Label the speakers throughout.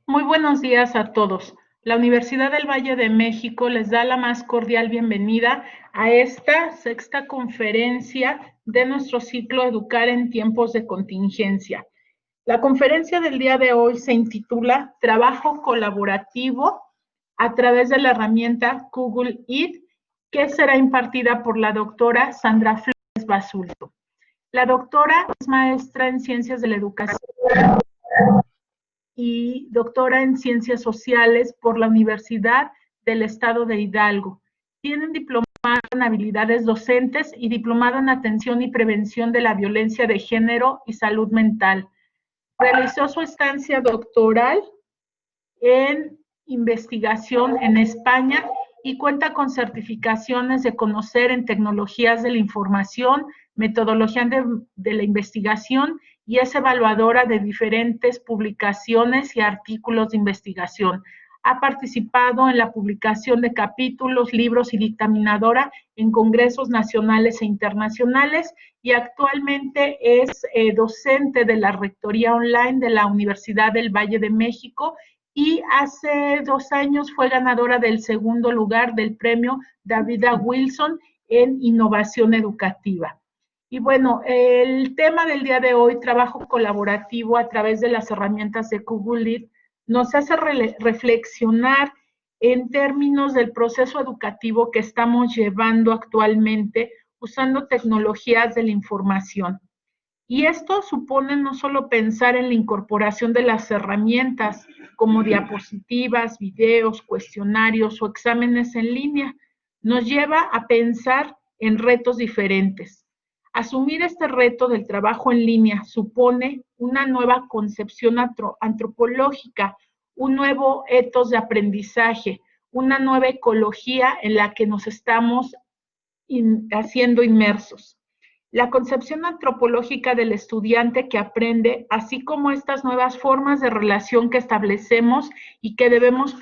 Speaker 1: Muy buenos días a todos. La Universidad del Valle de México les da la más cordial bienvenida a esta sexta conferencia de nuestro ciclo Educar en tiempos de contingencia. La conferencia del día de hoy se intitula Trabajo colaborativo a través de la herramienta Google Eat, que será impartida por la doctora Sandra Flores Basulto. La doctora es maestra en Ciencias de la Educación y doctora en Ciencias Sociales por la Universidad del Estado de Hidalgo. Tiene un diplomado en habilidades docentes y diplomado en atención y prevención de la violencia de género y salud mental. Realizó su estancia doctoral en investigación en España y cuenta con certificaciones de conocer en tecnologías de la información, metodología de la investigación y es evaluadora de diferentes publicaciones y artículos de investigación. Ha participado en la publicación de capítulos, libros y dictaminadora en congresos nacionales e internacionales y actualmente es docente de la Rectoría Online de la Universidad del Valle de México y hace 2 años fue ganadora del segundo lugar del premio David A. Wilson en innovación educativa. Y bueno, el tema del día de hoy, trabajo colaborativo a través de las herramientas de Google Eat, nos hace reflexionar en términos del proceso educativo que estamos llevando actualmente usando tecnologías de la información. Y esto supone no solo pensar en la incorporación de las herramientas como diapositivas, videos, cuestionarios o exámenes en línea, nos lleva a pensar en retos diferentes. Asumir este reto del trabajo en línea supone una nueva concepción antropológica, un nuevo etos de aprendizaje, una nueva ecología en la que nos estamos haciendo inmersos. La concepción antropológica del estudiante que aprende, así como estas nuevas formas de relación que establecemos y que debemos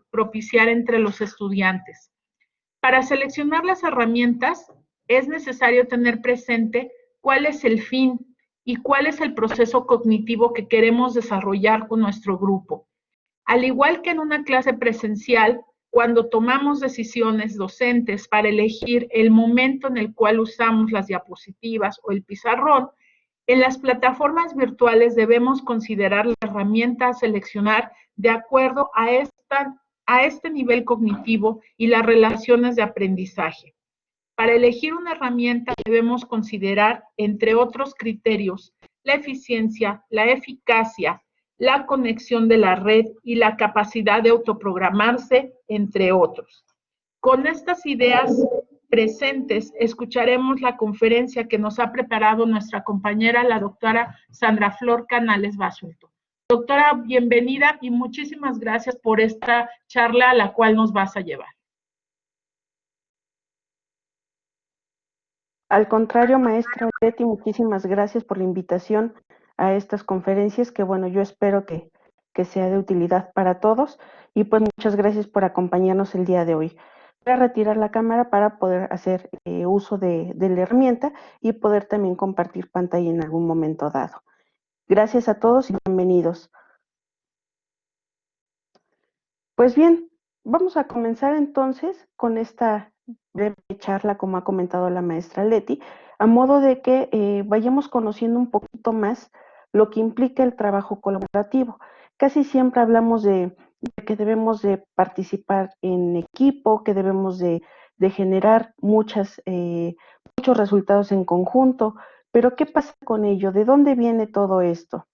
Speaker 1: propiciar entre los estudiantes. Para seleccionar las herramientas, es necesario tener presente cuál es el fin y cuál es el proceso cognitivo que queremos desarrollar con nuestro grupo. Al igual que en una clase presencial, cuando tomamos decisiones docentes para elegir el momento en el cual usamos las diapositivas o el pizarrón, en las plataformas virtuales debemos considerar la herramienta a seleccionar de acuerdo a este nivel cognitivo y las relaciones de aprendizaje. Para elegir una herramienta debemos considerar, entre otros criterios, la eficiencia, la eficacia, la conexión de la red y la capacidad de autoprogramarse, entre otros. Con estas ideas presentes, escucharemos la conferencia que nos ha preparado nuestra compañera, la doctora Sandra Flor Canales Basulto. Doctora, bienvenida y muchísimas gracias por esta charla a la cual nos vas a llevar.
Speaker 2: Al contrario, maestra Leti, muchísimas gracias por la invitación a estas conferencias, que bueno, yo espero que sea de utilidad para todos, y pues muchas gracias por acompañarnos el día de hoy. Voy a retirar la cámara para poder hacer uso de la herramienta y poder también compartir pantalla en algún momento dado. Gracias a todos y bienvenidos. Pues bien, vamos a comenzar entonces con esta breve charla, como ha comentado la maestra Leti, a modo de que vayamos conociendo un poquito más lo que implica el trabajo colaborativo. Casi siempre hablamos de que debemos de participar en equipo, que debemos de generar muchos resultados en conjunto, pero ¿qué pasa con ello? ¿De dónde viene todo esto?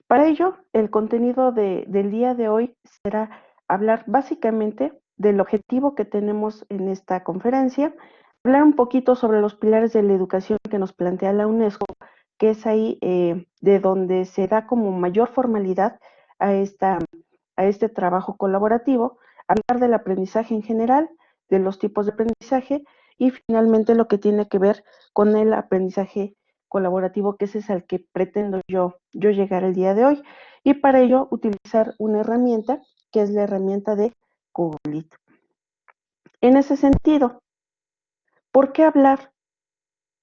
Speaker 2: Para ello, el contenido del día de hoy será hablar básicamente del objetivo que tenemos en esta conferencia, hablar un poquito sobre los pilares de la educación que nos plantea la UNESCO, que es ahí de donde se da como mayor formalidad a este trabajo colaborativo, hablar del aprendizaje en general, de los tipos de aprendizaje y finalmente lo que tiene que ver con el aprendizaje colaborativo, que ese es al que pretendo yo llegar el día de hoy, y para ello utilizar una herramienta que es la herramienta de Google Meet. En ese sentido, ¿por qué hablar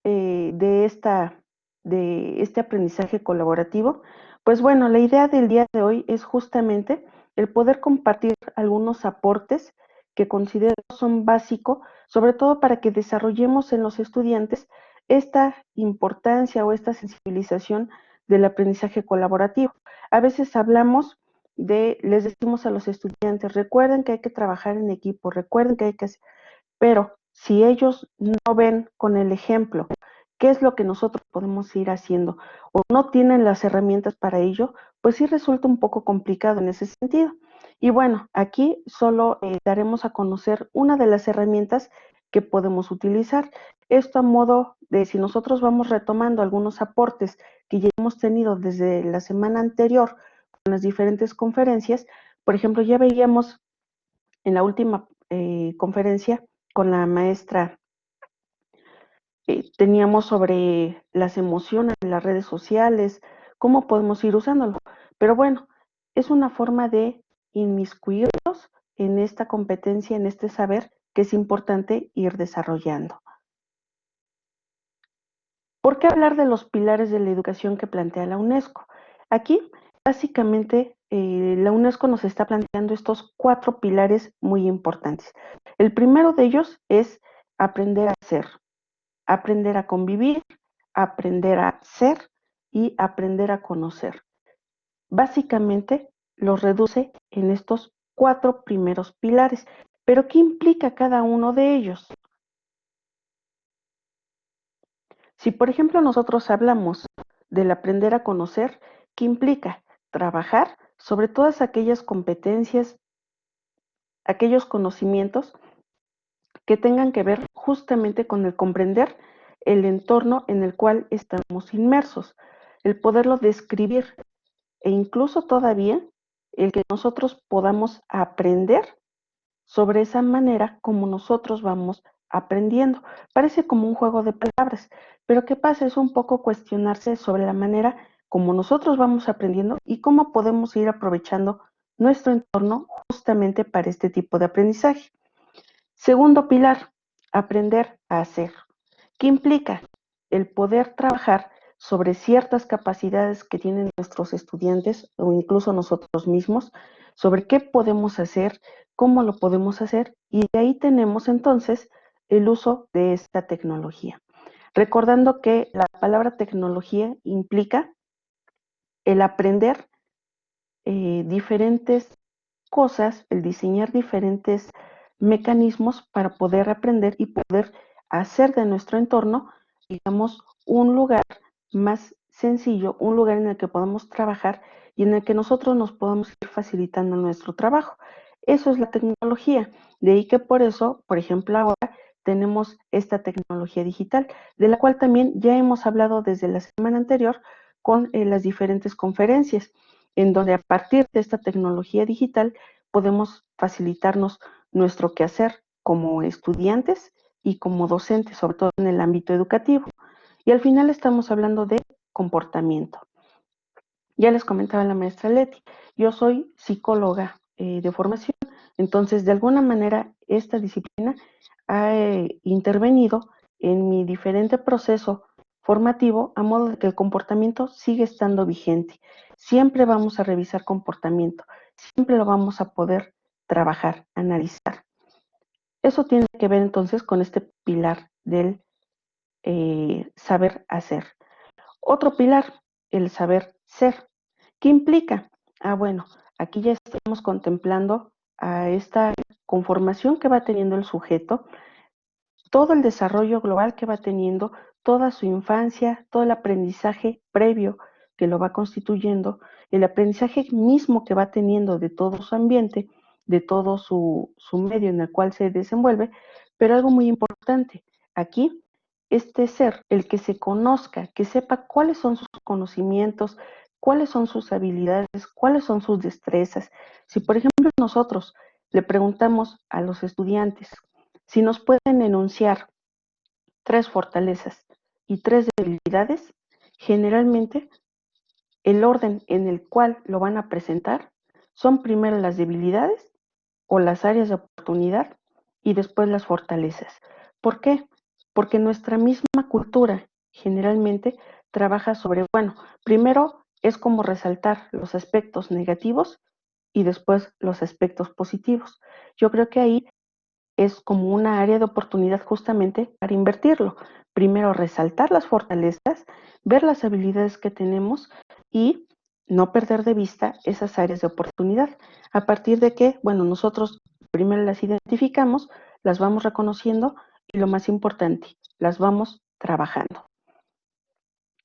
Speaker 2: de esta de este aprendizaje colaborativo? Pues bueno, la idea del día de hoy es justamente el poder compartir algunos aportes que considero son básicos, sobre todo para que desarrollemos en los estudiantes esta importancia o esta sensibilización del aprendizaje colaborativo. A veces hablamos les decimos a los estudiantes, recuerden que hay que trabajar en equipo, recuerden que hay que hacer, pero si ellos no ven con el ejemplo qué es lo que nosotros podemos ir haciendo o no tienen las herramientas para ello, pues sí resulta un poco complicado en ese sentido. Y bueno, aquí solo daremos a conocer una de las herramientas que podemos utilizar. Esto a modo de si nosotros vamos retomando algunos aportes que ya hemos tenido desde la semana anterior con las diferentes conferencias, por ejemplo, ya veíamos en la última conferencia con la maestra, teníamos sobre las emociones en las redes sociales, cómo podemos ir usándolo. Pero bueno, es una forma de inmiscuirnos en esta competencia, en este saber que es importante ir desarrollando. ¿Por qué hablar de los pilares de la educación que plantea la UNESCO? Aquí, básicamente, la UNESCO nos está planteando estos 4 pilares muy importantes. El primero de ellos es aprender a ser, aprender a convivir, aprender a ser y aprender a conocer. Básicamente, los reduce en estos 4 primeros pilares. ¿Pero qué implica cada uno de ellos? Si, por ejemplo, nosotros hablamos del aprender a conocer, ¿qué implica? Trabajar sobre todas aquellas competencias, aquellos conocimientos que tengan que ver justamente con el comprender el entorno en el cual estamos inmersos, el poderlo describir e incluso todavía el que nosotros podamos aprender sobre esa manera como nosotros vamos aprendiendo. Parece como un juego de palabras, pero ¿qué pasa? Es un poco cuestionarse sobre la manera como nosotros vamos aprendiendo y cómo podemos ir aprovechando nuestro entorno justamente para este tipo de aprendizaje. Segundo pilar, aprender a hacer. ¿Qué implica? El poder trabajar sobre ciertas capacidades que tienen nuestros estudiantes o incluso nosotros mismos, sobre qué podemos hacer, cómo lo podemos hacer, y de ahí tenemos entonces el uso de esta tecnología. Recordando que la palabra tecnología implica el aprender diferentes cosas, el diseñar diferentes mecanismos para poder aprender y poder hacer de nuestro entorno, digamos, un lugar más sencillo, un lugar en el que podamos trabajar y en el que nosotros nos podamos ir facilitando nuestro trabajo. Eso es la tecnología. De ahí que por eso, por ejemplo, ahora tenemos esta tecnología digital, de la cual también ya hemos hablado desde la semana anterior con las diferentes conferencias, en donde a partir de esta tecnología digital podemos facilitarnos nuestro quehacer como estudiantes y como docentes, sobre todo en el ámbito educativo. Y al final estamos hablando de comportamiento. Ya les comentaba la maestra Leti, yo soy psicóloga de formación, entonces de alguna manera esta disciplina ha intervenido en mi diferente proceso formativo a modo de que el comportamiento sigue estando vigente. Siempre vamos a revisar comportamiento, siempre lo vamos a poder trabajar, analizar. Eso tiene que ver entonces con este pilar del saber hacer. Otro pilar, el saber ser. ¿Qué implica? Bueno, aquí ya estamos contemplando a esta conformación que va teniendo el sujeto, todo el desarrollo global que va teniendo, toda su infancia, todo el aprendizaje previo que lo va constituyendo, el aprendizaje mismo que va teniendo de todo su ambiente, de todo su medio en el cual se desenvuelve, pero algo muy importante, aquí, este ser, el que se conozca, que sepa cuáles son sus conocimientos, cuáles son sus habilidades, cuáles son sus destrezas. Si, por ejemplo, nosotros le preguntamos a los estudiantes, si nos pueden enunciar 3 fortalezas y 3 debilidades, generalmente el orden en el cual lo van a presentar son primero las debilidades o las áreas de oportunidad y después las fortalezas. ¿Por qué? Porque nuestra misma cultura generalmente trabaja sobre, bueno, primero es como resaltar los aspectos negativos y después los aspectos positivos. Yo creo que ahí es como una área de oportunidad justamente para invertirlo. Primero resaltar las fortalezas, ver las habilidades que tenemos y no perder de vista esas áreas de oportunidad. A partir de que, bueno, nosotros primero las identificamos, las vamos reconociendo y lo más importante, las vamos trabajando.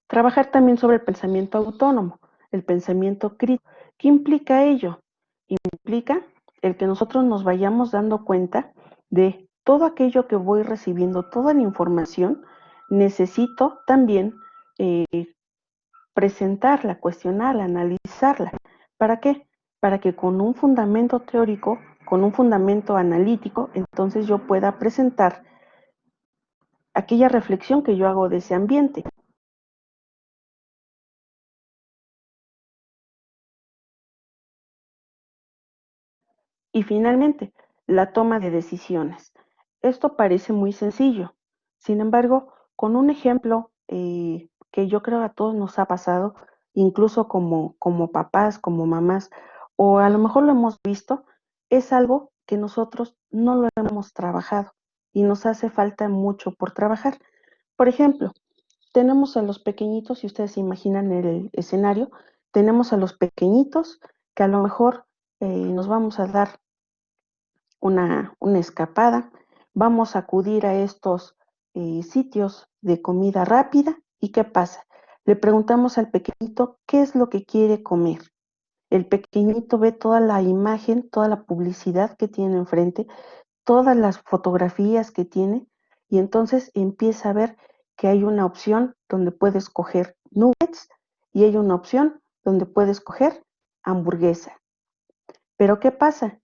Speaker 2: Trabajar también sobre el pensamiento autónomo, el pensamiento crítico. ¿Qué implica ello? Implica el que nosotros nos vayamos dando cuenta de todo aquello que voy recibiendo, toda la información, necesito también eh, presentarla, cuestionarla, analizarla. ¿Para qué? Para que con un fundamento teórico, con un fundamento analítico, entonces yo pueda presentar aquella reflexión que yo hago de ese ambiente. Y finalmente, la toma de decisiones. Esto parece muy sencillo. Sin embargo, con un ejemplo que yo creo a todos nos ha pasado, incluso como papás, como mamás, o a lo mejor lo hemos visto, es algo que nosotros no lo hemos trabajado y nos hace falta mucho por trabajar. Por ejemplo, tenemos a los pequeñitos, si ustedes se imaginan el escenario, tenemos a los pequeñitos que a lo mejor nos vamos a dar una escapada, vamos a acudir a estos sitios de comida rápida y ¿qué pasa? Le preguntamos al pequeñito qué es lo que quiere comer. El pequeñito ve toda la imagen, toda la publicidad que tiene enfrente, todas las fotografías que tiene y entonces empieza a ver que hay una opción donde puede escoger nuggets y hay una opción donde puede escoger hamburguesa. Pero ¿qué pasa?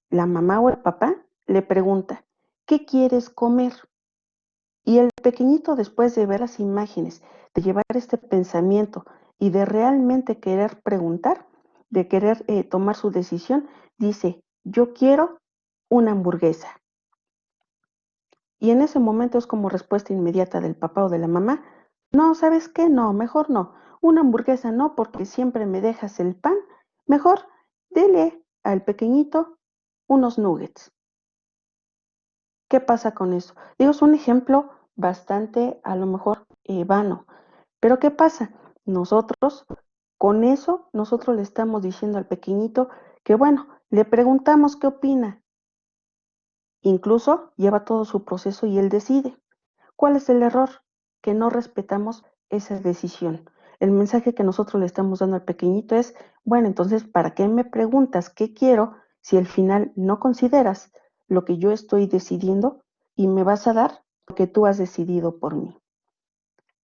Speaker 2: La mamá o el papá le pregunta, ¿qué quieres comer? Y el pequeñito, después de ver las imágenes, de llevar este pensamiento y de realmente querer preguntar, de querer tomar su decisión, dice, yo quiero una hamburguesa. Y en ese momento es como respuesta inmediata del papá o de la mamá, no, ¿sabes qué? No, mejor no. Una hamburguesa no, porque siempre me dejas el pan. Mejor dele al pequeñito unos nuggets. ¿Qué pasa con eso? Digo, es un ejemplo bastante, a lo mejor, vano. Pero ¿qué pasa? Nosotros, con eso, nosotros le estamos diciendo al pequeñito que, bueno, le preguntamos qué opina. Incluso lleva todo su proceso y él decide. ¿Cuál es el error? Que no respetamos esa decisión. El mensaje que nosotros le estamos dando al pequeñito es, bueno, entonces, ¿para qué me preguntas qué quiero si al final no consideras lo que yo estoy decidiendo y me vas a dar lo que tú has decidido por mí?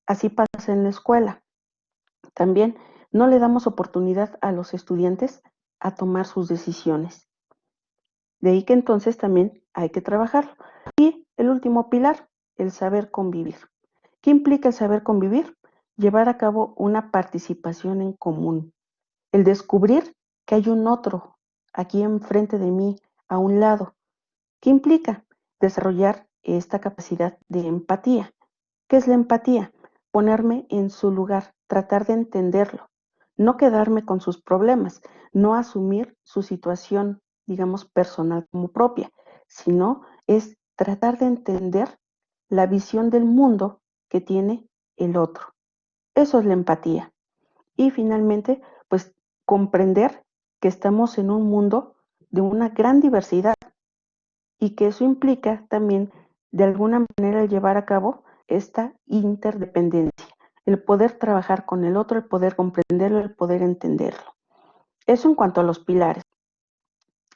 Speaker 2: Así pasa en la escuela. También no le damos oportunidad a los estudiantes a tomar sus decisiones. De ahí que entonces también hay que trabajarlo. Y el último pilar, el saber convivir. ¿Qué implica el saber convivir? Llevar a cabo una participación en común. El descubrir que hay un otro aquí enfrente de mí, a un lado. ¿Qué implica? Desarrollar esta capacidad de empatía. ¿Qué es la empatía? Ponerme en su lugar, tratar de entenderlo, no quedarme con sus problemas, no asumir su situación, digamos, personal como propia, sino es tratar de entender la visión del mundo que tiene el otro. Eso es la empatía. Y finalmente, pues comprender que estamos en un mundo de una gran diversidad y que eso implica también de alguna manera el llevar a cabo esta interdependencia, el poder trabajar con el otro, el poder comprenderlo, el poder entenderlo. Eso en cuanto a los pilares.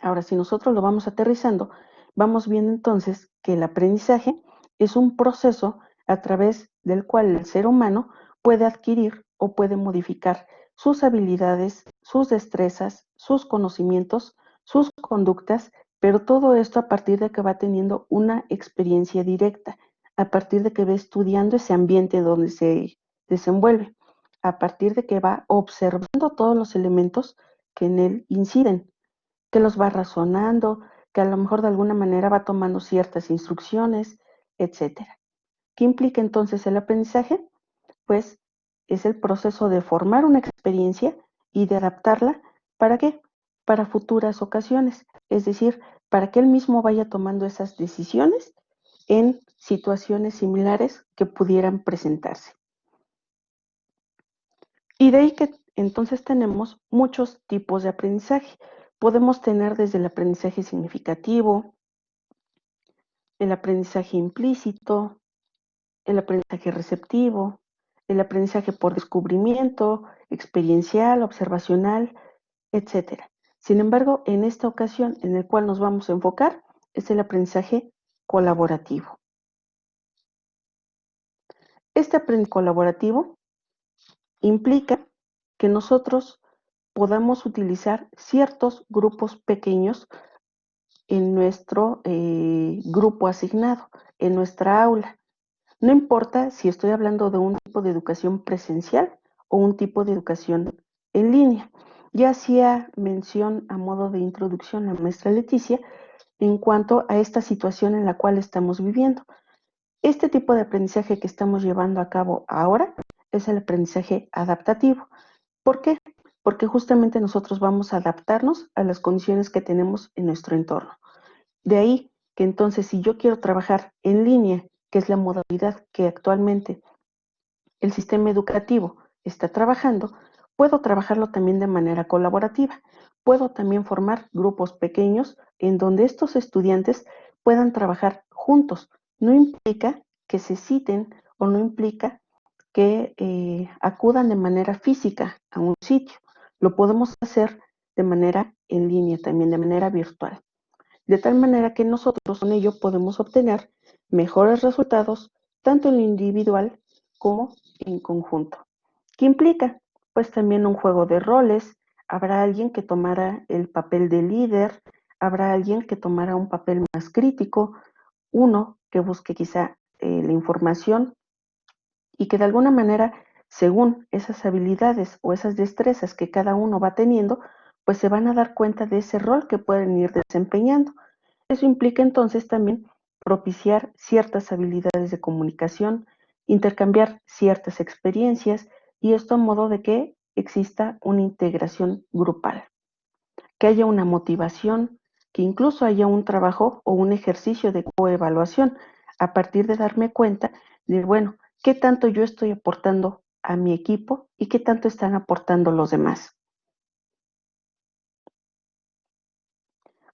Speaker 2: Ahora, si nosotros lo vamos aterrizando, vamos viendo entonces que el aprendizaje es un proceso a través del cual el ser humano puede adquirir o puede modificar sus habilidades, sus destrezas, sus conocimientos, sus conductas, pero todo esto a partir de que va teniendo una experiencia directa, a partir de que va estudiando ese ambiente donde se desenvuelve, a partir de que va observando todos los elementos que en él inciden, que los va razonando, que a lo mejor de alguna manera va tomando ciertas instrucciones, etcétera. ¿Qué implica entonces el aprendizaje? Pues es el proceso de formar una experiencia y de adaptarla. ¿Para qué? Para futuras ocasiones, es decir, para que él mismo vaya tomando esas decisiones en situaciones similares que pudieran presentarse. Y de ahí que entonces tenemos muchos tipos de aprendizaje. Podemos tener desde el aprendizaje significativo, el aprendizaje implícito, el aprendizaje receptivo, el aprendizaje por descubrimiento, experiencial, observacional, etcétera. Sin embargo, en esta ocasión en el cual nos vamos a enfocar es el aprendizaje colaborativo. Este aprendizaje colaborativo implica que nosotros podamos utilizar ciertos grupos pequeños en nuestro grupo asignado, en nuestra aula. No importa si estoy hablando de un tipo de educación presencial o un tipo de educación en línea. Ya hacía mención a modo de introducción la maestra Leticia en cuanto a esta situación en la cual estamos viviendo. Este tipo de aprendizaje que estamos llevando a cabo ahora es el aprendizaje adaptativo. ¿Por qué? Porque justamente nosotros vamos a adaptarnos a las condiciones que tenemos en nuestro entorno. De ahí que entonces si yo quiero trabajar en línea, que es la modalidad que actualmente el sistema educativo está trabajando, puedo trabajarlo también de manera colaborativa. Puedo también formar grupos pequeños en donde estos estudiantes puedan trabajar juntos. No implica que se citen o no implica que acudan de manera física a un sitio. Lo podemos hacer de manera en línea, también de manera virtual. De tal manera que nosotros con ello podemos obtener mejores resultados tanto en lo individual como en conjunto. ¿Qué implica? Pues también un juego de roles. Habrá alguien que tomará el papel de líder, habrá alguien que tomará un papel más crítico, uno que busque quizá la información y que de alguna manera, según esas habilidades o esas destrezas que cada uno va teniendo, pues se van a dar cuenta de ese rol que pueden ir desempeñando. Eso implica entonces también propiciar ciertas habilidades de comunicación, intercambiar ciertas experiencias y esto a modo de que exista una integración grupal, que haya una motivación, que incluso haya un trabajo o un ejercicio de coevaluación a partir de darme cuenta de, bueno, qué tanto yo estoy aportando a mi equipo y qué tanto están aportando los demás.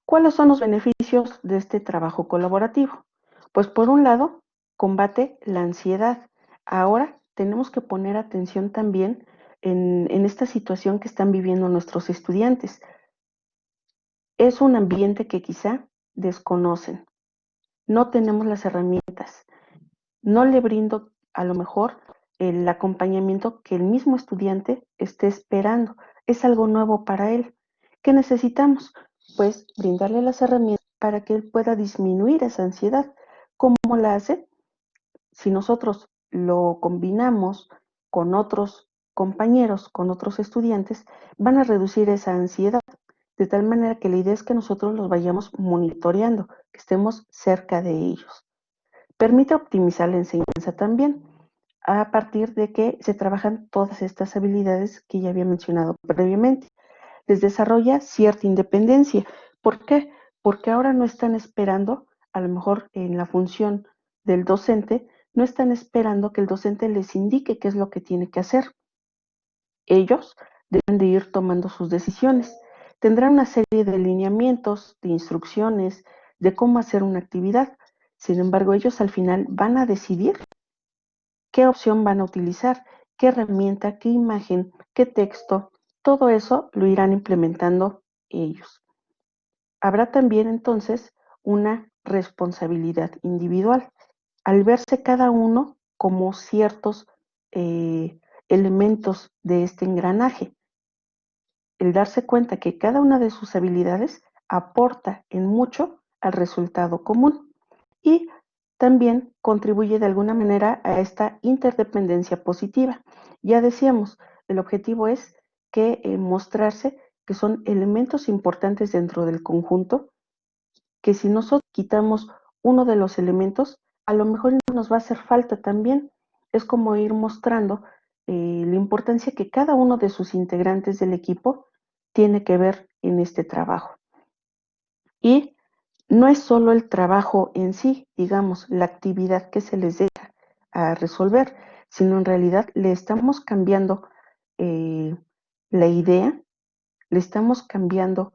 Speaker 2: ¿Cuáles son los beneficios de este trabajo colaborativo? Pues por un lado, combate la ansiedad. Ahora tenemos que poner atención también en esta situación que están viviendo nuestros estudiantes. Es un ambiente que quizá desconocen. No tenemos las herramientas. No le brindo a lo mejor el acompañamiento que el mismo estudiante esté esperando. Es algo nuevo para él. ¿Qué necesitamos? Pues brindarle las herramientas para que él pueda disminuir esa ansiedad. ¿Cómo la hace? Si nosotros lo combinamos con otros compañeros, con otros estudiantes, van a reducir esa ansiedad, de tal manera que la idea es que nosotros los vayamos monitoreando, que estemos cerca de ellos. Permite optimizar la enseñanza también, a partir de que se trabajan todas estas habilidades que ya había mencionado previamente. Les desarrolla cierta independencia. ¿Por qué? Porque ahora no están esperando, a lo mejor en la función del docente, no están esperando que el docente les indique qué es lo que tiene que hacer. Ellos deben de ir tomando sus decisiones. Tendrán una serie de lineamientos, de instrucciones, de cómo hacer una actividad. Sin embargo, ellos al final van a decidir qué opción van a utilizar, qué herramienta, qué imagen, qué texto. Todo eso lo irán implementando ellos. Habrá también entonces una responsabilidad individual. Al verse cada uno como ciertos elementos de este engranaje, el darse cuenta que cada una de sus habilidades aporta en mucho al resultado común y también contribuye de alguna manera a esta interdependencia positiva. Ya decíamos, el objetivo es que mostrarse que son elementos importantes dentro del conjunto, que si nosotros quitamos uno de los elementos, a lo mejor nos va a hacer falta también. Es como ir mostrando la importancia que cada uno de sus integrantes del equipo tiene que ver en este trabajo. Y no es solo el trabajo en sí, digamos, la actividad que se les deja a resolver, sino en realidad le estamos cambiando la idea, le estamos cambiando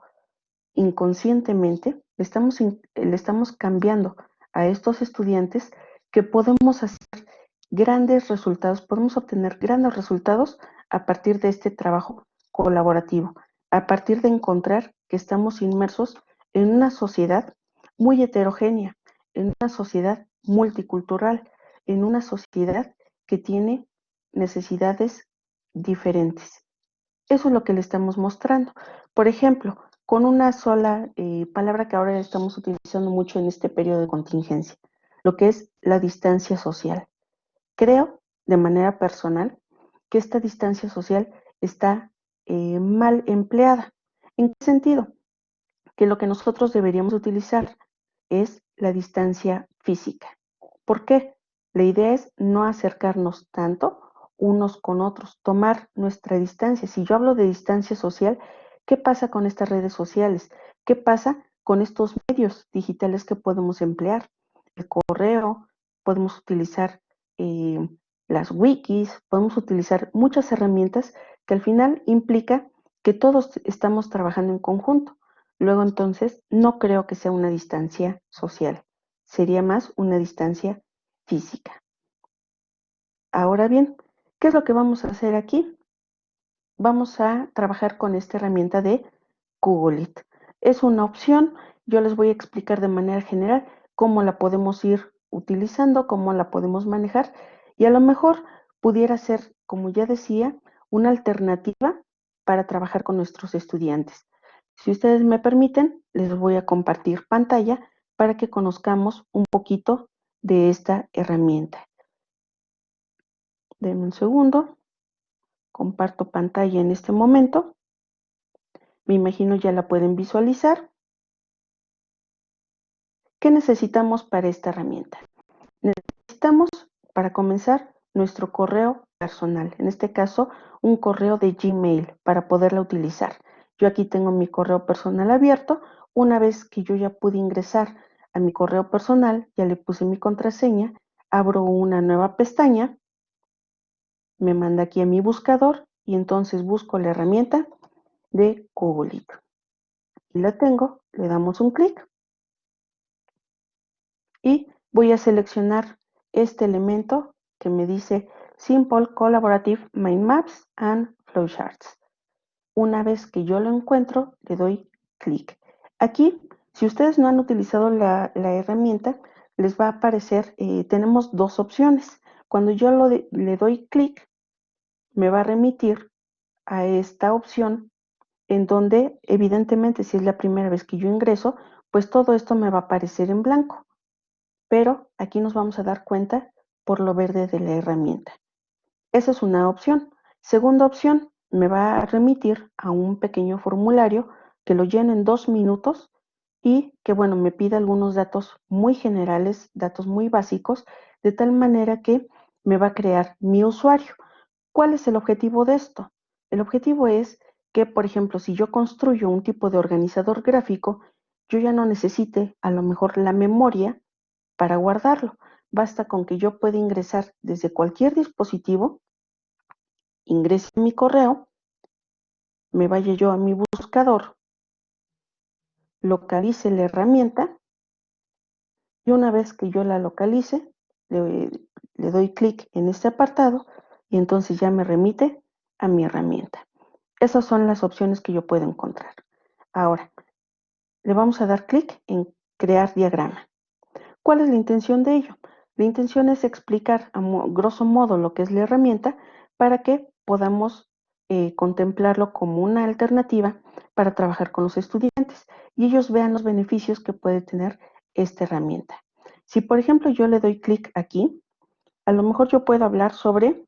Speaker 2: inconscientemente, le estamos cambiando a estos estudiantes que podemos hacer grandes resultados, podemos obtener grandes resultados a partir de este trabajo colaborativo, a partir de encontrar que estamos inmersos en una sociedad muy heterogénea, en una sociedad multicultural, en una sociedad que tiene necesidades diferentes. Eso es lo que le estamos mostrando. Por ejemplo, con una sola palabra que ahora estamos utilizando mucho en este periodo de contingencia, lo que es la distancia social. Creo, de manera personal, que esta distancia social está mal empleada. ¿En qué sentido? Que lo que nosotros deberíamos utilizar es la distancia física. ¿Por qué? La idea es no acercarnos tanto unos con otros, tomar nuestra distancia. Si yo hablo de distancia social, ¿qué pasa con estas redes sociales? ¿Qué pasa con estos medios digitales que podemos emplear? El correo, podemos utilizar eh, las wikis, podemos utilizar muchas herramientas que al final implica que todos estamos trabajando en conjunto. Luego entonces no creo que sea una distancia social, sería más una distancia física. Ahora bien, ¿qué es lo que vamos a hacer aquí? Vamos a trabajar con esta herramienta de Google It. Es una opción, yo les voy a explicar de manera general cómo la podemos ir utilizando, cómo la podemos manejar y a lo mejor pudiera ser, como ya decía, una alternativa para trabajar con nuestros estudiantes. Si ustedes me permiten, les voy a compartir pantalla para que conozcamos un poquito de esta herramienta. Denme un segundo. Comparto pantalla en este momento. Me imagino ya la pueden visualizar. ¿Qué necesitamos para esta herramienta? Necesitamos, para comenzar, nuestro correo personal. En este caso, un correo de Gmail para poderla utilizar. Yo aquí tengo mi correo personal abierto. Una vez que yo ya pude ingresar a mi correo personal, ya le puse mi contraseña, abro una nueva pestaña, me manda aquí a mi buscador y entonces busco la herramienta de Google It. Y la tengo, le damos un clic y voy a seleccionar este elemento que me dice Simple Collaborative Mind Maps and Flowcharts. Una vez que yo lo encuentro, le doy clic. Aquí, si ustedes no han utilizado la herramienta, les va a aparecer, tenemos dos opciones. Cuando yo le doy clic, me va a remitir a esta opción en donde, evidentemente, si es la primera vez que yo ingreso, pues todo esto me va a aparecer en blanco. Pero aquí nos vamos a dar cuenta por lo verde de la herramienta. Esa es una opción. Segunda opción, me va a remitir a un pequeño formulario que lo lleno en 2 minutos y que, bueno, me pide algunos datos muy generales, datos muy básicos, de tal manera que me va a crear mi usuario. ¿Cuál es el objetivo de esto? El objetivo es que, por ejemplo, si yo construyo un tipo de organizador gráfico, yo ya no necesite a lo mejor la memoria para guardarlo. Basta con que yo pueda ingresar desde cualquier dispositivo, ingrese mi correo, me vaya yo a mi buscador, localice la herramienta y una vez que yo la localice, le doy clic en este apartado y entonces ya me remite a mi herramienta. Esas son las opciones que yo puedo encontrar. Ahora, le vamos a dar clic en crear diagrama. ¿Cuál es la intención de ello? La intención es explicar a grosso modo lo que es la herramienta para que podamos contemplarlo como una alternativa para trabajar con los estudiantes y ellos vean los beneficios que puede tener esta herramienta. Si por ejemplo yo le doy clic aquí, a lo mejor yo puedo hablar sobre,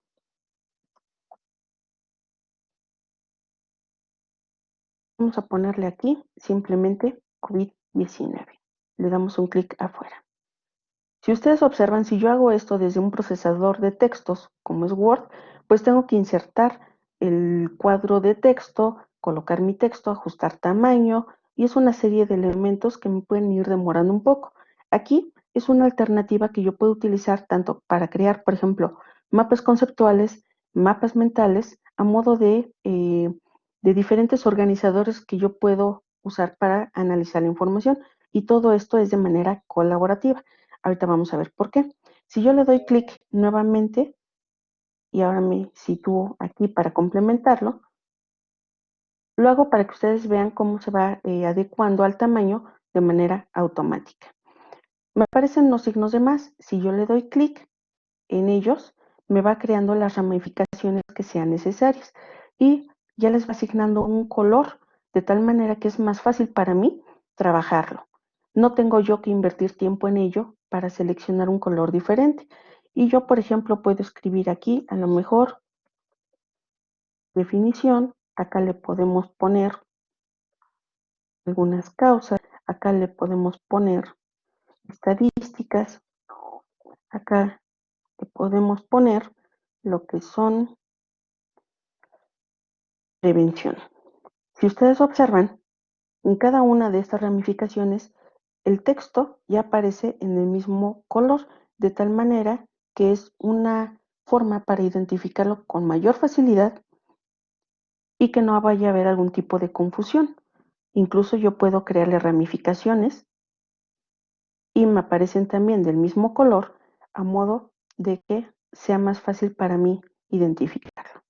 Speaker 2: vamos a ponerle aquí simplemente COVID-19. Le damos un clic afuera. Si ustedes observan, si yo hago esto desde un procesador de textos como es Word, Pues tengo que insertar el cuadro de texto, colocar mi texto, ajustar tamaño, y es una serie de elementos que me pueden ir demorando un poco. Aquí es una alternativa que yo puedo utilizar tanto para crear, por ejemplo, mapas conceptuales, mapas mentales, a modo de diferentes organizadores que yo puedo usar para analizar la información, y todo esto es de manera colaborativa. Ahorita vamos a ver por qué. Si yo le doy clic nuevamente y ahora me sitúo aquí para complementarlo, lo hago para que ustedes vean cómo se va adecuando al tamaño de manera automática. Me aparecen los signos de más. Si yo le doy clic en ellos, me va creando las ramificaciones que sean necesarias y ya les va asignando un color, de tal manera que es más fácil para mí trabajarlo. No tengo yo que invertir tiempo en ello para seleccionar un color diferente. Y yo, por ejemplo, puedo escribir aquí, a lo mejor, definición. Acá le podemos poner algunas causas. Acá le podemos poner estadísticas. Acá le podemos poner lo que son prevención. Si ustedes observan, en cada una de estas ramificaciones, el texto ya aparece en el mismo color, de tal manera que es una forma para identificarlo con mayor facilidad y que no vaya a haber algún tipo de confusión. Incluso yo puedo crearle ramificaciones y me aparecen también del mismo color, a modo de que sea más fácil para mí identificarlo.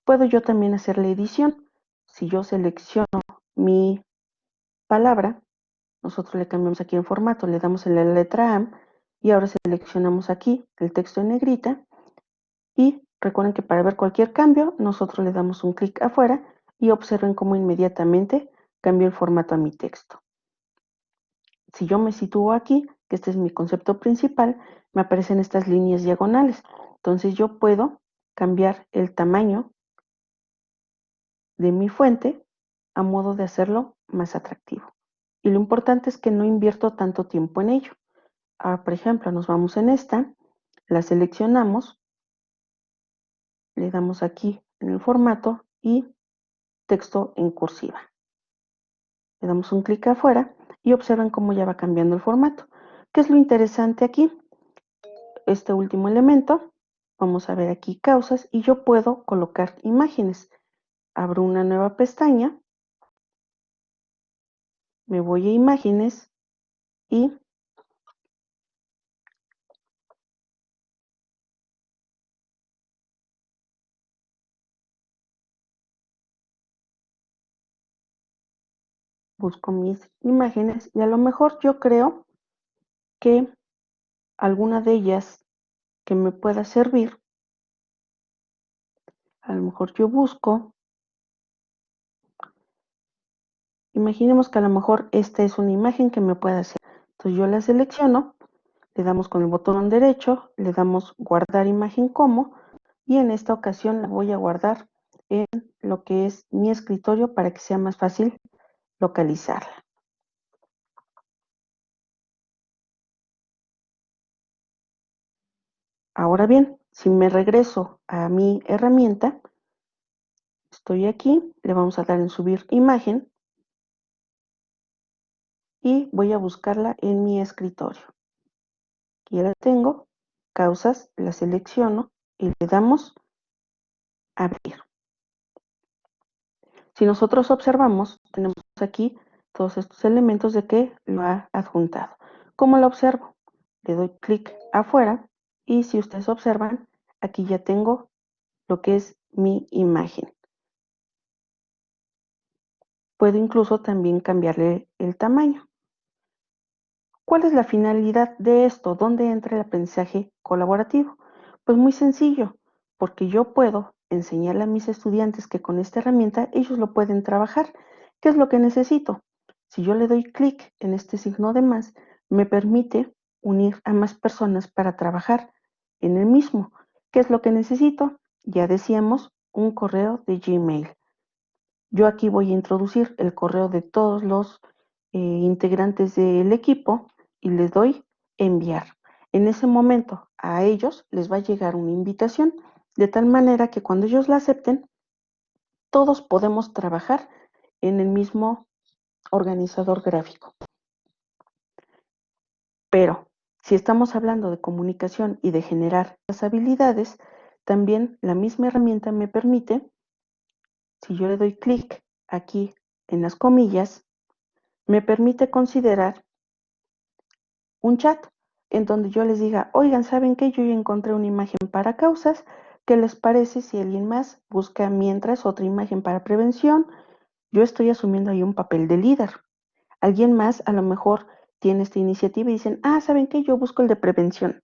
Speaker 2: Puedo yo también hacer la edición. Si yo selecciono mi palabra, nosotros le cambiamos aquí en formato, le damos en la letra A y ahora seleccionamos aquí el texto en negrita, y recuerden que para ver cualquier cambio nosotros le damos un clic afuera y observen cómo inmediatamente cambió el formato a mi texto. Si yo me sitúo aquí, que este es mi concepto principal, me aparecen estas líneas diagonales. Entonces yo puedo cambiar el tamaño de mi fuente a modo de hacerlo más atractivo. Y lo importante es que no invierto tanto tiempo en ello. Ahora, por ejemplo, nos vamos en esta, la seleccionamos, le damos aquí en el formato y texto en cursiva. Le damos un clic afuera y observen cómo ya va cambiando el formato. ¿Qué es lo interesante aquí? Este último elemento, vamos a ver aquí causas, y yo puedo colocar imágenes. Abro una nueva pestaña, me voy a imágenes y busco mis imágenes, y a lo mejor yo creo que alguna de ellas que me pueda servir, a lo mejor yo busco, imaginemos que a lo mejor esta es una imagen que me pueda hacer. Entonces yo la selecciono, le damos con el botón derecho, le damos guardar imagen como, y en esta ocasión la voy a guardar en lo que es mi escritorio para que sea más fácil localizarla. Ahora bien, si me regreso a mi herramienta, estoy aquí, le vamos a dar en subir imagen y voy a buscarla en mi escritorio. Aquí ya la tengo, causas, la selecciono y le damos abrir. Si nosotros observamos, tenemos aquí todos estos elementos de que lo ha adjuntado. ¿Cómo lo observo? Le doy clic afuera y si ustedes observan, aquí ya tengo lo que es mi imagen. Puedo incluso también cambiarle el tamaño. ¿Cuál es la finalidad de esto? ¿Dónde entra el aprendizaje colaborativo? Pues muy sencillo, porque yo puedo enseñarle a mis estudiantes que con esta herramienta ellos lo pueden trabajar. ¿Qué es lo que necesito? Si yo le doy clic en este signo de más, me permite unir a más personas para trabajar en el mismo. ¿Qué es lo que necesito? Ya decíamos, un correo de Gmail. Yo aquí voy a introducir el correo de todos los integrantes del equipo y les doy enviar. En ese momento a ellos les va a llegar una invitación de tal manera que cuando ellos la acepten, todos podemos trabajar en el mismo organizador gráfico. Pero si estamos hablando de comunicación y de generar las habilidades, también la misma herramienta me permite, si yo le doy clic aquí en las comillas, me permite considerar un chat en donde yo les diga, oigan, ¿saben qué? Yo ya encontré una imagen para causas. ¿Qué les parece si alguien más busca mientras otra imagen para prevención? Yo estoy asumiendo ahí un papel de líder. Alguien más a lo mejor tiene esta iniciativa y dicen, ¿saben qué? Yo busco el de prevención.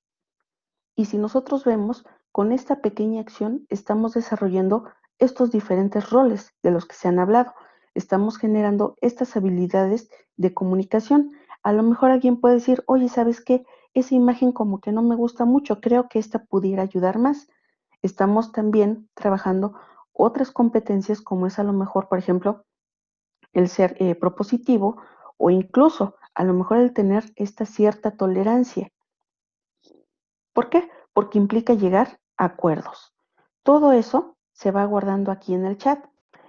Speaker 2: Y si nosotros vemos, con esta pequeña acción estamos desarrollando estos diferentes roles de los que se han hablado. Estamos generando estas habilidades de comunicación. A lo mejor alguien puede decir, oye, ¿sabes qué? Esa imagen como que no me gusta mucho, creo que esta pudiera ayudar más. Estamos también trabajando otras competencias como es a lo mejor, por ejemplo, el ser propositivo o incluso a lo mejor el tener esta cierta tolerancia. ¿Por qué? Porque implica llegar a acuerdos. Todo eso se va guardando aquí en el chat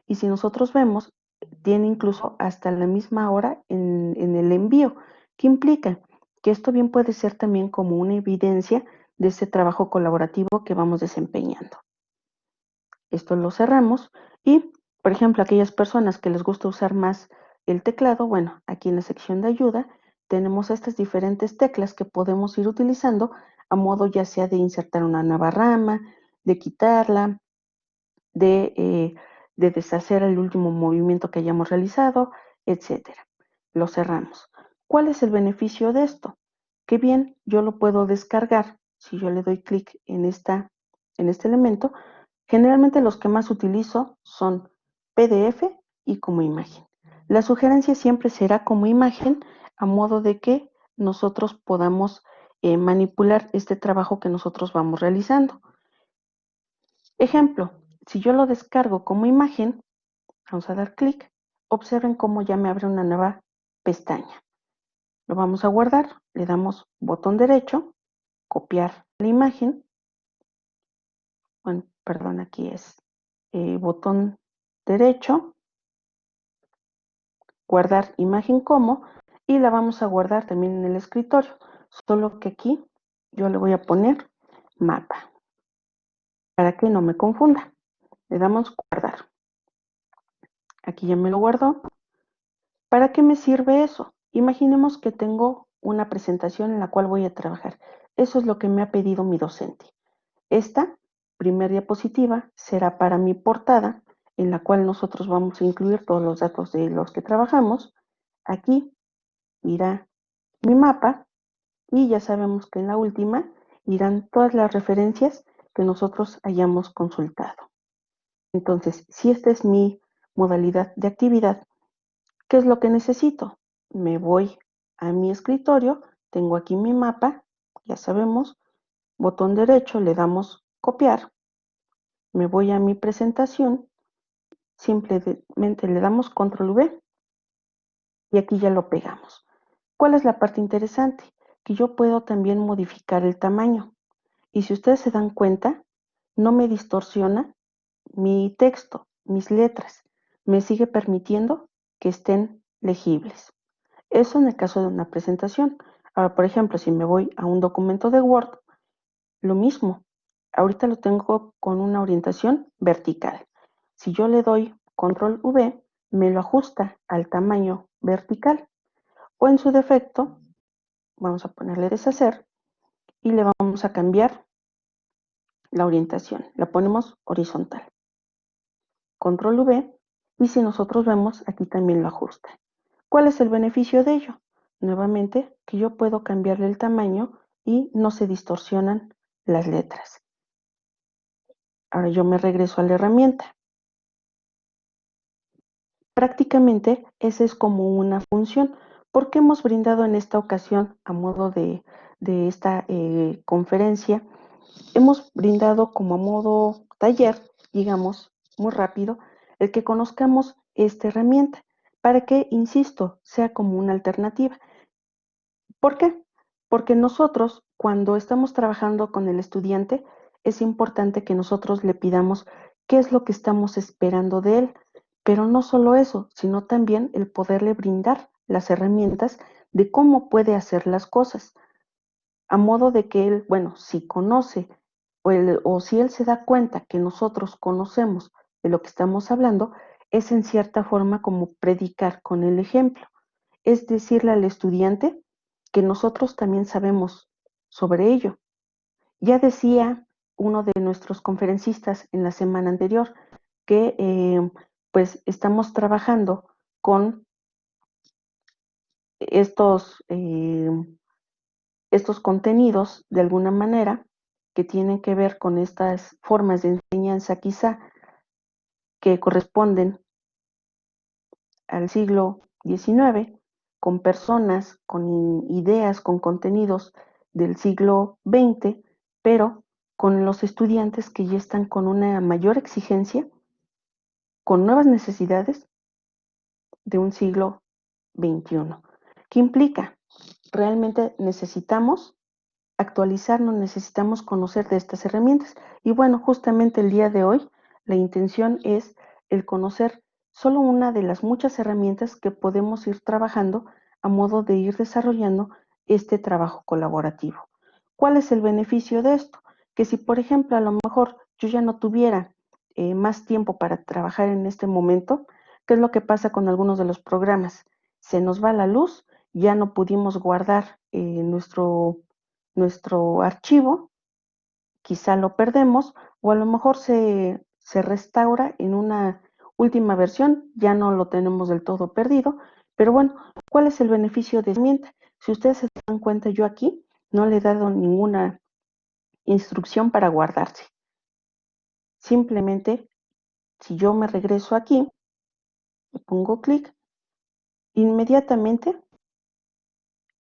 Speaker 2: y si nosotros vemos, tiene incluso hasta la misma hora en el envío. ¿Qué implica? Que esto bien puede ser también como una evidencia de ese trabajo colaborativo que vamos desempeñando. Esto lo cerramos y, por ejemplo, aquellas personas que les gusta usar más el teclado, bueno, aquí en la sección de ayuda tenemos estas diferentes teclas que podemos ir utilizando a modo ya sea de insertar una nueva rama, de quitarla, de deshacer el último movimiento que hayamos realizado, etcétera. Lo cerramos. ¿Cuál es el beneficio de esto? Que bien, yo lo puedo descargar. Si yo le doy clic en este elemento, generalmente los que más utilizo son PDF y como imagen. La sugerencia siempre será como imagen a modo de que nosotros podamos manipular este trabajo que nosotros vamos realizando. Ejemplo, si yo lo descargo como imagen, vamos a dar clic, observen cómo ya me abre una nueva pestaña. Lo vamos a guardar, le damos botón derecho, copiar la imagen, bueno, perdón, aquí es botón derecho, guardar imagen como, y la vamos a guardar también en el escritorio, solo que aquí yo le voy a poner mapa, para que no me confunda. Le damos guardar. Aquí ya me lo guardó. ¿Para qué me sirve eso? Imaginemos que tengo una presentación en la cual voy a trabajar. Eso es lo que me ha pedido mi docente. Esta primera diapositiva será para mi portada, en la cual nosotros vamos a incluir todos los datos de los que trabajamos. Aquí irá mi mapa y ya sabemos que en la última irán todas las referencias que nosotros hayamos consultado. Entonces, si esta es mi modalidad de actividad, ¿qué es lo que necesito? Me voy a mi escritorio, tengo aquí mi mapa, ya sabemos, botón derecho, le damos copiar, me voy a mi presentación, simplemente le damos control V y aquí ya lo pegamos. ¿Cuál es la parte interesante? Que yo puedo también modificar el tamaño. Y si ustedes se dan cuenta, no me distorsiona mi texto, mis letras. Me sigue permitiendo que estén legibles. Eso en el caso de una presentación. Ahora, por ejemplo, si me voy a un documento de Word, lo mismo. Ahorita lo tengo con una orientación vertical. Si yo le doy control V, me lo ajusta al tamaño vertical. O en su defecto, vamos a ponerle deshacer y le vamos a cambiar la orientación. La ponemos horizontal. Control V y si nosotros vemos, aquí también lo ajusta. ¿Cuál es el beneficio de ello? Nuevamente, que yo puedo cambiarle el tamaño y no se distorsionan las letras. Ahora yo me regreso a la herramienta. Prácticamente esa es como una función, porque hemos brindado en esta ocasión, a modo de esta conferencia, hemos brindado como a modo taller, digamos, muy rápido, el que conozcamos esta herramienta, para que, insisto, sea como una alternativa. ¿Por qué? Porque nosotros, cuando estamos trabajando con el estudiante, es importante que nosotros le pidamos qué es lo que estamos esperando de él, pero no solo eso, sino también el poderle brindar las herramientas de cómo puede hacer las cosas, a modo de que él, bueno, si conoce o si él se da cuenta que nosotros conocemos de lo que estamos hablando, es en cierta forma como predicar con el ejemplo. Es decirle al estudiante que nosotros también sabemos sobre ello. Ya decía uno de nuestros conferencistas en la semana anterior que pues estamos trabajando con estos contenidos de alguna manera que tienen que ver con estas formas de enseñanza quizá que corresponden al siglo XIX, con personas, con ideas, con contenidos del siglo XX, pero con los estudiantes que ya están con una mayor exigencia, con nuevas necesidades de un siglo XXI. ¿Qué implica? Realmente necesitamos actualizarnos, necesitamos conocer de estas herramientas. Y bueno, justamente el día de hoy, la intención es el conocer solo una de las muchas herramientas que podemos ir trabajando a modo de ir desarrollando este trabajo colaborativo. ¿Cuál es el beneficio de esto? Que si, por ejemplo, a lo mejor yo ya no tuviera más tiempo para trabajar en este momento, ¿qué es lo que pasa con algunos de los programas? Se nos va la luz, ya no pudimos guardar nuestro archivo, quizá lo perdemos o a lo mejor se restaura en una última versión, ya no lo tenemos del todo perdido, pero bueno, ¿cuál es el beneficio de esta herramienta? Si ustedes se dan cuenta, yo aquí no le he dado ninguna instrucción para guardarse. Simplemente, si yo me regreso aquí, pongo clic, inmediatamente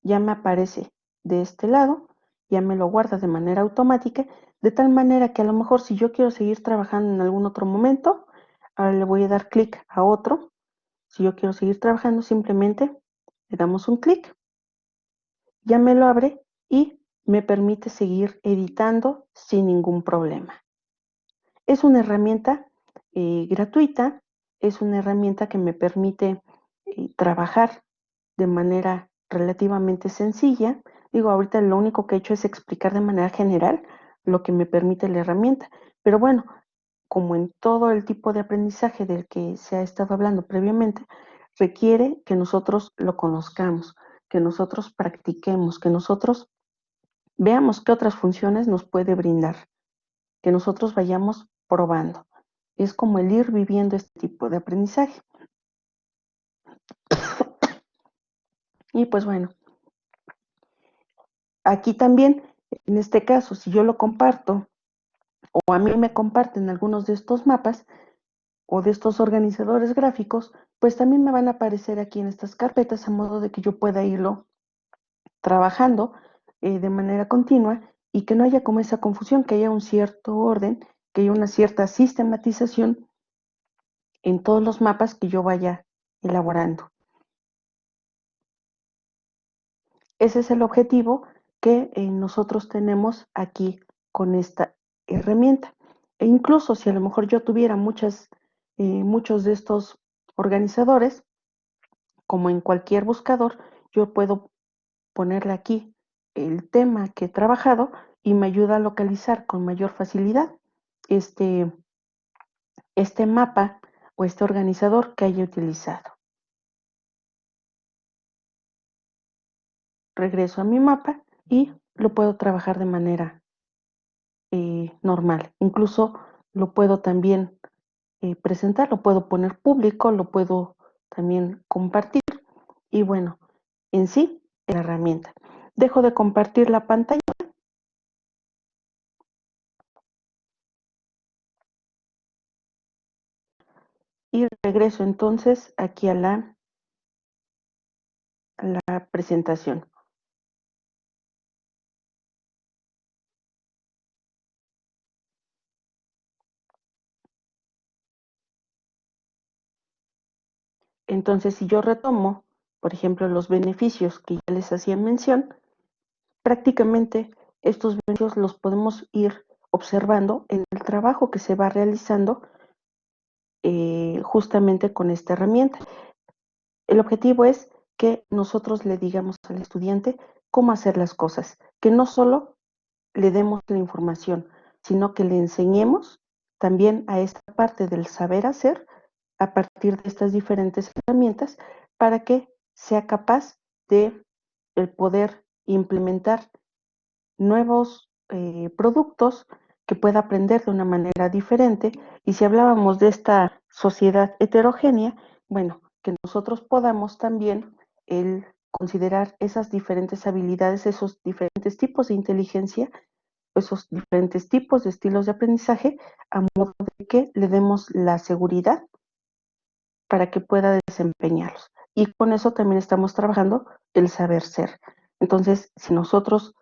Speaker 2: ya me aparece de este lado, ya me lo guarda de manera automática, de tal manera que a lo mejor si yo quiero seguir trabajando en algún otro momento, ahora le voy a dar clic a otro. Si yo quiero seguir trabajando, simplemente le damos un clic, ya me lo abre y me permite seguir editando sin ningún problema. Es una herramienta gratuita, es una herramienta que me permite trabajar de manera relativamente sencilla. Digo, ahorita lo único que he hecho es explicar de manera general lo que me permite la herramienta. Pero bueno, como en todo el tipo de aprendizaje del que se ha estado hablando previamente, requiere que nosotros lo conozcamos, que nosotros practiquemos, que nosotros veamos qué otras funciones nos puede brindar, que nosotros vayamos probando. Es como el ir viviendo este tipo de aprendizaje. Y pues bueno, aquí también, en este caso, si yo lo comparto o a mí me comparten algunos de estos mapas o de estos organizadores gráficos, pues también me van a aparecer aquí en estas carpetas a modo de que yo pueda irlo trabajando de manera continua y que no haya como esa confusión, que haya un cierto orden, que haya una cierta sistematización en todos los mapas que yo vaya elaborando. Ese es el objetivo que nosotros tenemos aquí con esta herramienta. E incluso si a lo mejor yo tuviera muchos de estos organizadores, como en cualquier buscador, yo puedo ponerle aquí el tema que he trabajado y me ayuda a localizar con mayor facilidad este, este mapa o este organizador que haya utilizado. Regreso a mi mapa y lo puedo trabajar de manera normal. Incluso lo puedo también presentar, lo puedo poner público, lo puedo también compartir y bueno, en sí, la herramienta. Dejo de compartir la pantalla y regreso entonces aquí a la presentación. Entonces, si yo retomo, por ejemplo, los beneficios que ya les hacía mención, prácticamente estos beneficios los podemos ir observando el trabajo que se va realizando justamente con esta herramienta. El objetivo es que nosotros le digamos al estudiante cómo hacer las cosas, que no solo le demos la información, sino que le enseñemos también a esta parte del saber hacer a partir de estas diferentes herramientas para que sea capaz de el poder implementar nuevos productos, que pueda aprender de una manera diferente. Y si hablábamos de esta sociedad heterogénea, bueno, que nosotros podamos también el considerar esas diferentes habilidades, esos diferentes tipos de inteligencia, esos diferentes tipos de estilos de aprendizaje, a modo de que le demos la seguridad para que pueda desempeñarlos. Y con eso también estamos trabajando el saber ser. Entonces, si nosotros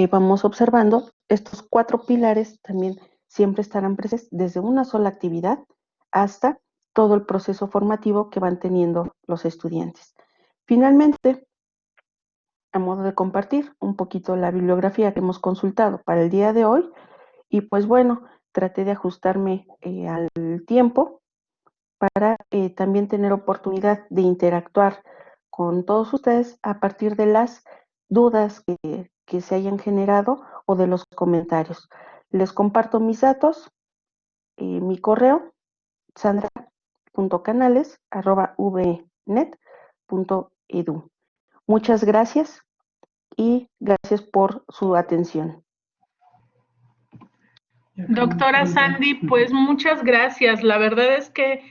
Speaker 2: vamos observando, estos 4 pilares también siempre estarán presentes desde una sola actividad hasta todo el proceso formativo que van teniendo los estudiantes. Finalmente, a modo de compartir un poquito la bibliografía que hemos consultado para el día de hoy, y pues bueno, traté de ajustarme al tiempo para también tener oportunidad de interactuar con todos ustedes a partir de las dudas que se hayan generado o de los comentarios. Les comparto mis datos, mi correo, sandra.canales@vnet.edu. Muchas gracias y gracias por su atención.
Speaker 1: Doctora Sandy, pues muchas gracias. La verdad es que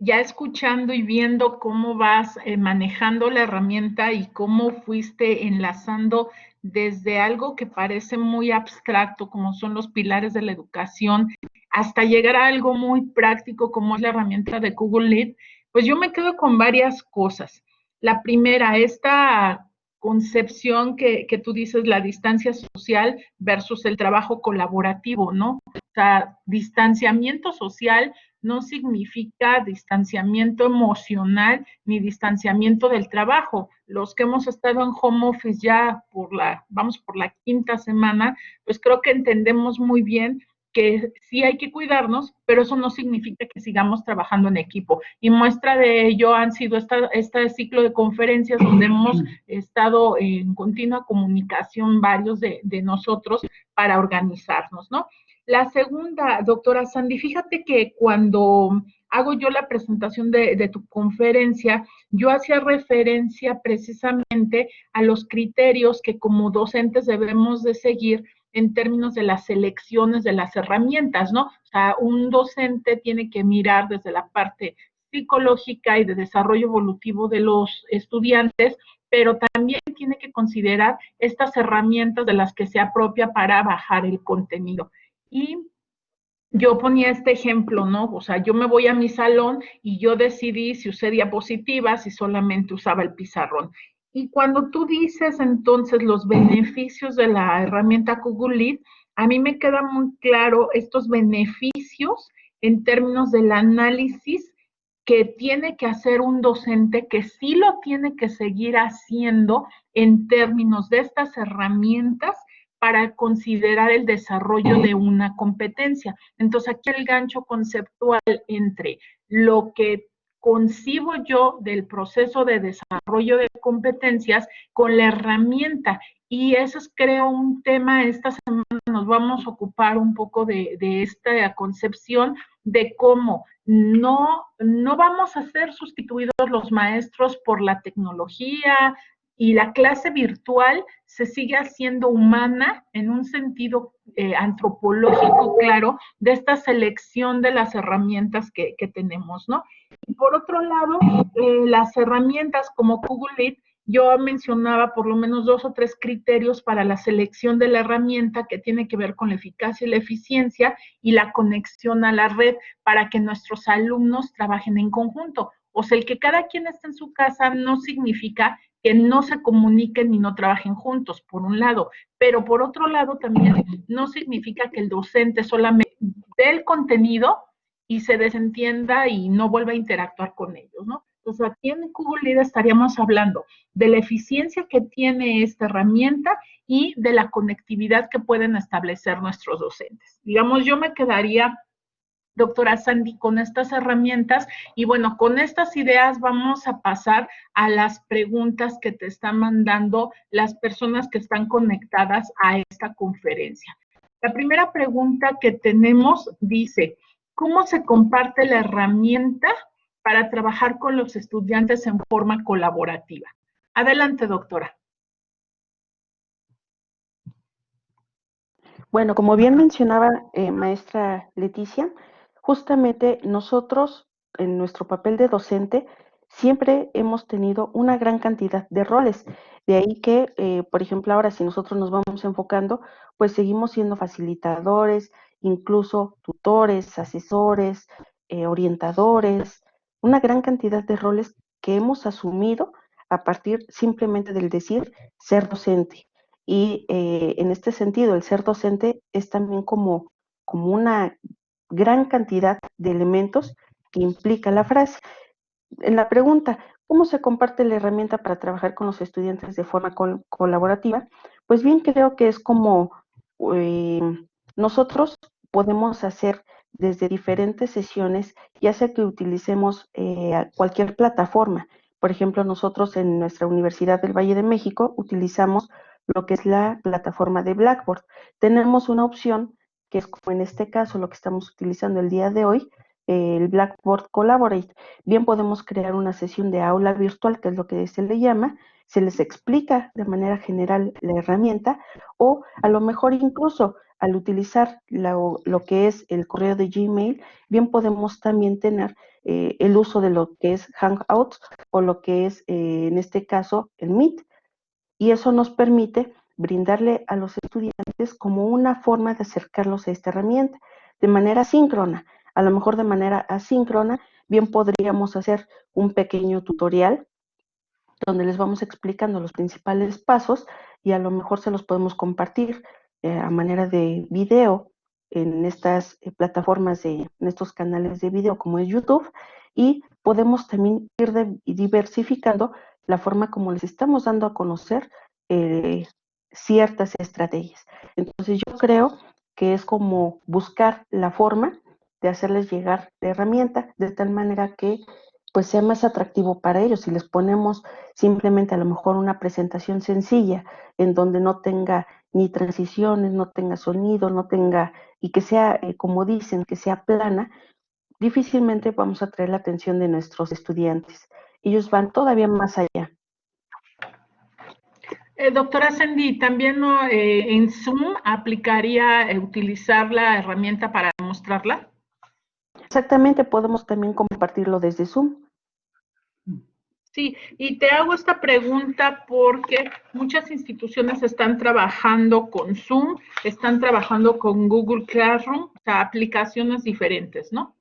Speaker 1: ya escuchando y viendo cómo vas manejando la herramienta y cómo fuiste enlazando desde algo que parece muy abstracto, como son los pilares de la educación, hasta llegar a algo muy práctico, como es la herramienta de Google Lead, pues yo me quedo con varias cosas. La primera, esta concepción que tú dices, la distancia social versus el trabajo colaborativo, ¿no? O sea, distanciamiento social no significa distanciamiento emocional ni distanciamiento del trabajo. Los que hemos estado en home office ya vamos por la 5ª semana, pues creo que entendemos muy bien que sí hay que cuidarnos, pero eso no significa que sigamos trabajando en equipo. Y muestra de ello han sido este ciclo de conferencias donde hemos estado en continua comunicación varios de nosotros para organizarnos, ¿no? La segunda, doctora Sandy, fíjate que cuando hago yo la presentación de tu conferencia, yo hacía referencia precisamente a los criterios que como docentes debemos de seguir en términos de las selecciones de las herramientas, ¿no? O sea, un docente tiene que mirar desde la parte psicológica y de desarrollo evolutivo de los estudiantes, pero también tiene que considerar estas herramientas de las que se apropia para bajar el contenido. Y yo ponía este ejemplo, ¿no? O sea, yo me voy a mi salón y yo decidí si usé diapositivas, si solamente usaba el pizarrón. Y cuando tú dices entonces los beneficios de la herramienta Google Lead, a mí me queda muy claro estos beneficios en términos del análisis que tiene que hacer un docente, que sí lo tiene que seguir haciendo en términos de estas herramientas para considerar el desarrollo de una competencia. Entonces, aquí el gancho conceptual entre lo que concibo yo del proceso de desarrollo de competencias con la herramienta. Y eso es, creo, un tema. Esta semana nos vamos a ocupar un poco de esta concepción de cómo no vamos a ser sustituidos los maestros por la tecnología, y la clase virtual se sigue haciendo humana en un sentido antropológico, claro, de esta selección de las herramientas que tenemos, ¿no? Y por otro lado, las herramientas como Google Lead, yo mencionaba por lo menos 2 o 3 criterios para la selección de la herramienta que tiene que ver con la eficacia y la eficiencia y la conexión a la red para que nuestros alumnos trabajen en conjunto. O sea, el que cada quien esté en su casa no significa que no se comuniquen y no trabajen juntos, por un lado, pero por otro lado también no significa que el docente solamente dé el contenido y se desentienda y no vuelva a interactuar con ellos, ¿no? Entonces, aquí en Google Lead estaríamos hablando de la eficiencia que tiene esta herramienta y de la conectividad que pueden establecer nuestros docentes. Digamos, yo me quedaría, doctora Sandy, con estas herramientas y bueno, con estas ideas vamos a pasar a las preguntas que te están mandando las personas que están conectadas a esta conferencia. La primera pregunta que tenemos dice, ¿cómo se comparte la herramienta para trabajar con los estudiantes en forma colaborativa? Adelante, doctora.
Speaker 2: Bueno, como bien mencionaba maestra Leticia, justamente nosotros en nuestro papel de docente siempre hemos tenido una gran cantidad de roles. De ahí que, por ejemplo, ahora si nosotros nos vamos enfocando, pues seguimos siendo facilitadores, incluso tutores, asesores, orientadores, una gran cantidad de roles que hemos asumido a partir simplemente del decir ser docente. Y en este sentido, el ser docente es también como una gran cantidad de elementos que implica la frase. En la pregunta, ¿cómo se comparte la herramienta para trabajar con los estudiantes de forma colaborativa? Pues bien, creo que es como eh, nosotros podemos hacer desde diferentes sesiones, ya sea que utilicemos cualquier plataforma. Por ejemplo, nosotros en nuestra Universidad del Valle de México utilizamos lo que es la plataforma de Blackboard. Tenemos una opción que es como en este caso lo que estamos utilizando el día de hoy, el Blackboard Collaborate. Bien podemos crear una sesión de aula virtual, que es lo que se le llama, se les explica de manera general la herramienta o a lo mejor incluso al utilizar lo que es el correo de Gmail, bien podemos también tener el uso de lo que es Hangouts o lo que es en este caso el Meet. Y eso nos permite brindarle a los estudiantes como una forma de acercarlos a esta herramienta de manera síncrona. A lo mejor de manera asíncrona, bien podríamos hacer un pequeño tutorial donde les vamos explicando los principales pasos y a lo mejor se los podemos compartir a manera de video en estas plataformas, en estos canales de video como es YouTube, y podemos también ir diversificando la forma como les estamos dando a conocer ciertas estrategias. Entonces yo creo que es como buscar la forma de hacerles llegar la herramienta de tal manera que pues sea más atractivo para ellos. Si les ponemos simplemente a lo mejor una presentación sencilla en donde no tenga ni transiciones, no tenga sonido, no tenga, y que sea, como dicen, que sea plana, difícilmente vamos a atraer la atención de nuestros estudiantes. Ellos van todavía más allá.
Speaker 1: Doctora Sandy, ¿también en Zoom aplicaría utilizar la herramienta para mostrarla?
Speaker 2: Exactamente, podemos también compartirlo desde Zoom.
Speaker 1: Sí, y te hago esta pregunta porque muchas instituciones están trabajando con Zoom, están trabajando con Google Classroom, o sea, aplicaciones diferentes, ¿no?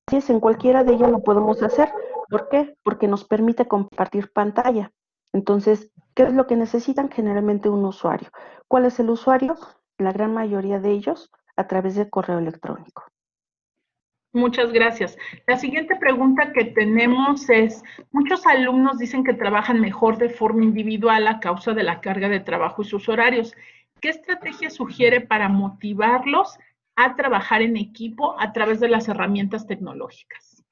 Speaker 2: Así es, en cualquiera de ellas lo podemos hacer. ¿Por qué? Porque nos permite compartir pantalla. Entonces, ¿qué es lo que necesitan? Generalmente un usuario. ¿Cuál es el usuario? La gran mayoría de ellos a través de correo electrónico.
Speaker 1: Muchas gracias. La siguiente pregunta que tenemos es, muchos alumnos dicen que trabajan mejor de forma individual a causa de la carga de trabajo y sus horarios. ¿Qué estrategia sugiere para motivarlos a trabajar en equipo a través de las herramientas tecnológicas?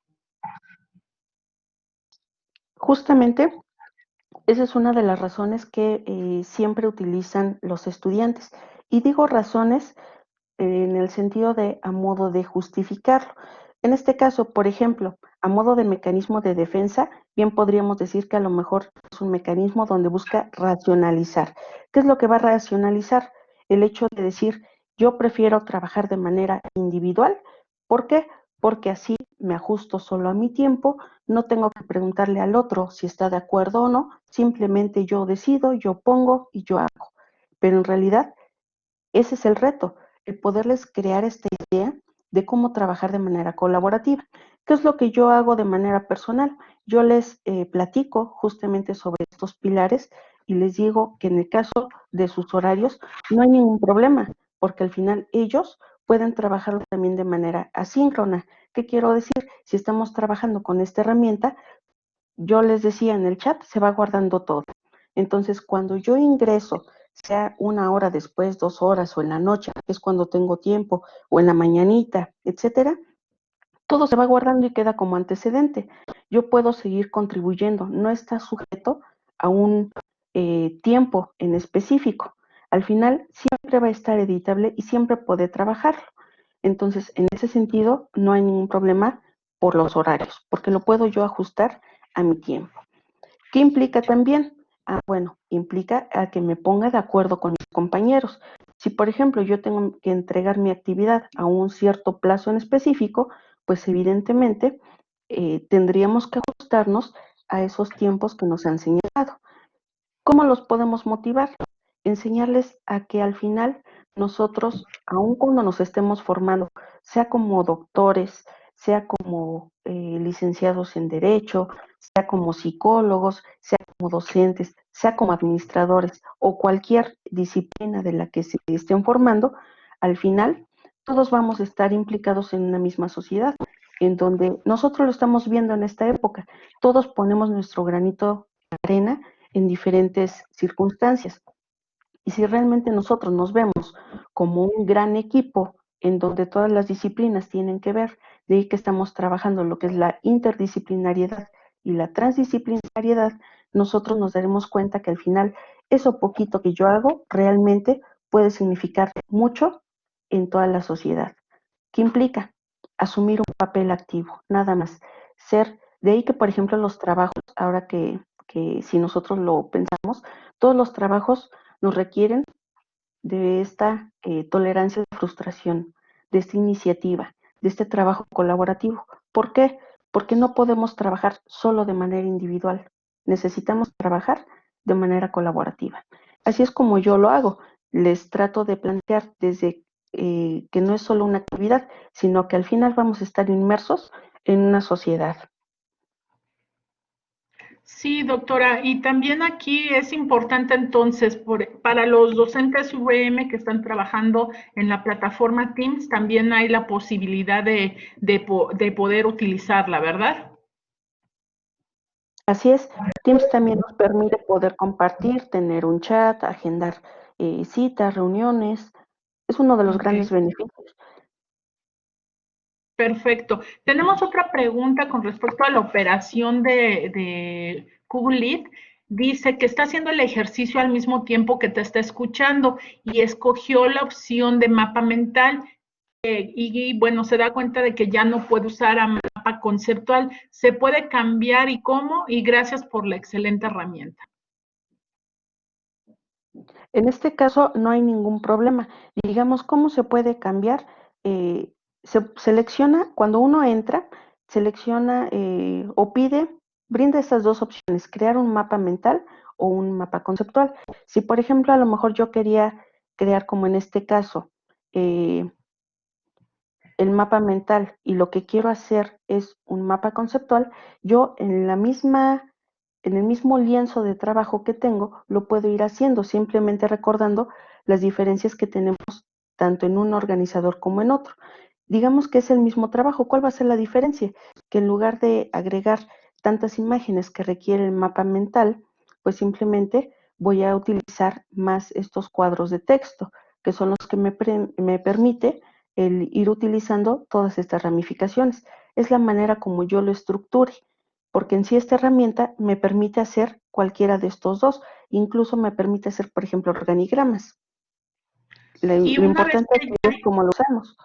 Speaker 2: Justamente, esa es una de las razones que siempre utilizan los estudiantes. Y digo razones en el sentido de a modo de justificarlo. En este caso, por ejemplo, a modo de mecanismo de defensa, bien podríamos decir que a lo mejor es un mecanismo donde busca racionalizar. ¿Qué es lo que va a racionalizar? El hecho de decir, yo prefiero trabajar de manera individual. ¿Por qué? Porque así me ajusto solo a mi tiempo, no tengo que preguntarle al otro si está de acuerdo o no, simplemente yo decido, yo pongo y yo hago. Pero en realidad, ese es el reto, el poderles crear esta idea de cómo trabajar de manera colaborativa. ¿Qué es lo que yo hago de manera personal? Yo les platico justamente sobre estos pilares y les digo que en el caso de sus horarios no hay ningún problema, porque al final ellos pueden trabajarlo también de manera asíncrona. ¿Qué quiero decir? Si estamos trabajando con esta herramienta, yo les decía en el chat, se va guardando todo. Entonces, cuando yo ingreso, sea 1 hora después, 2 horas, o en la noche, que es cuando tengo tiempo, o en la mañanita, etcétera, todo se va guardando y queda como antecedente. Yo puedo seguir contribuyendo, no está sujeto a un tiempo en específico. Al final, siempre va a estar editable y siempre puede trabajarlo. Entonces, en ese sentido, no hay ningún problema por los horarios, porque lo puedo yo ajustar a mi tiempo. ¿Qué implica también? Bueno, implica a que me ponga de acuerdo con mis compañeros. Si, por ejemplo, yo tengo que entregar mi actividad a un cierto plazo en específico, pues evidentemente tendríamos que ajustarnos a esos tiempos que nos han señalado. ¿Cómo los podemos motivar? Enseñarles a que al final nosotros, aun cuando nos estemos formando, sea como doctores, sea como licenciados en Derecho, sea como psicólogos, sea como docentes, sea como administradores o cualquier disciplina de la que se estén formando, al final todos vamos a estar implicados en una misma sociedad, en donde nosotros lo estamos viendo en esta época. Todos ponemos nuestro granito de arena en diferentes circunstancias. Y si realmente nosotros nos vemos como un gran equipo en donde todas las disciplinas tienen que ver, de ahí que estamos trabajando lo que es la interdisciplinariedad y la transdisciplinariedad, nosotros nos daremos cuenta que al final eso poquito que yo hago realmente puede significar mucho en toda la sociedad. ¿Qué implica? Asumir un papel activo, nada más. Ser, de ahí que, por ejemplo, los trabajos, ahora que si nosotros lo pensamos, todos los trabajos nos requieren de esta tolerancia de frustración, de esta iniciativa, de este trabajo colaborativo. ¿Por qué? Porque no podemos trabajar solo de manera individual. Necesitamos trabajar de manera colaborativa. Así es como yo lo hago. Les trato de plantear desde que no es solo una actividad, sino que al final vamos a estar inmersos en una sociedad.
Speaker 1: Sí, doctora, y también aquí es importante entonces para los docentes VM que están trabajando en la plataforma Teams, también hay la posibilidad de poder utilizarla, ¿verdad?
Speaker 2: Así es, Teams también nos permite poder compartir, tener un chat, agendar citas, reuniones. Es uno de los
Speaker 1: Ok,
Speaker 2: grandes beneficios.
Speaker 1: perfecto. Tenemos otra pregunta con respecto a la operación de Google Lead. Dice que está haciendo el ejercicio al mismo tiempo que te está escuchando y escogió la opción de mapa mental. Bueno, se da cuenta de que ya no puede usar a mapa conceptual. ¿Se puede cambiar y cómo? Y gracias por la excelente herramienta.
Speaker 2: En este caso no hay ningún problema. Digamos, ¿cómo se puede cambiar? Se selecciona, cuando uno entra, selecciona o pide, brinda estas dos opciones, crear un mapa mental o un mapa conceptual. Si, por ejemplo, a lo mejor yo quería crear, como en este caso, el mapa mental y lo que quiero hacer es un mapa conceptual, yo en el mismo lienzo de trabajo que tengo, lo puedo ir haciendo, simplemente recordando las diferencias que tenemos tanto en un organizador como en otro. Digamos que es el mismo trabajo. ¿Cuál va a ser la diferencia? Que en lugar de agregar tantas imágenes que requiere el mapa mental, pues simplemente voy a utilizar más estos cuadros de texto, que son los que me permite el ir utilizando todas estas ramificaciones. Es la manera como yo lo estructure, porque en sí esta herramienta me permite hacer cualquiera de estos dos, incluso me permite hacer, por ejemplo, organigramas.
Speaker 1: Y
Speaker 2: Lo
Speaker 1: una vez
Speaker 2: importante
Speaker 1: que
Speaker 2: aquí es cómo lo usamos.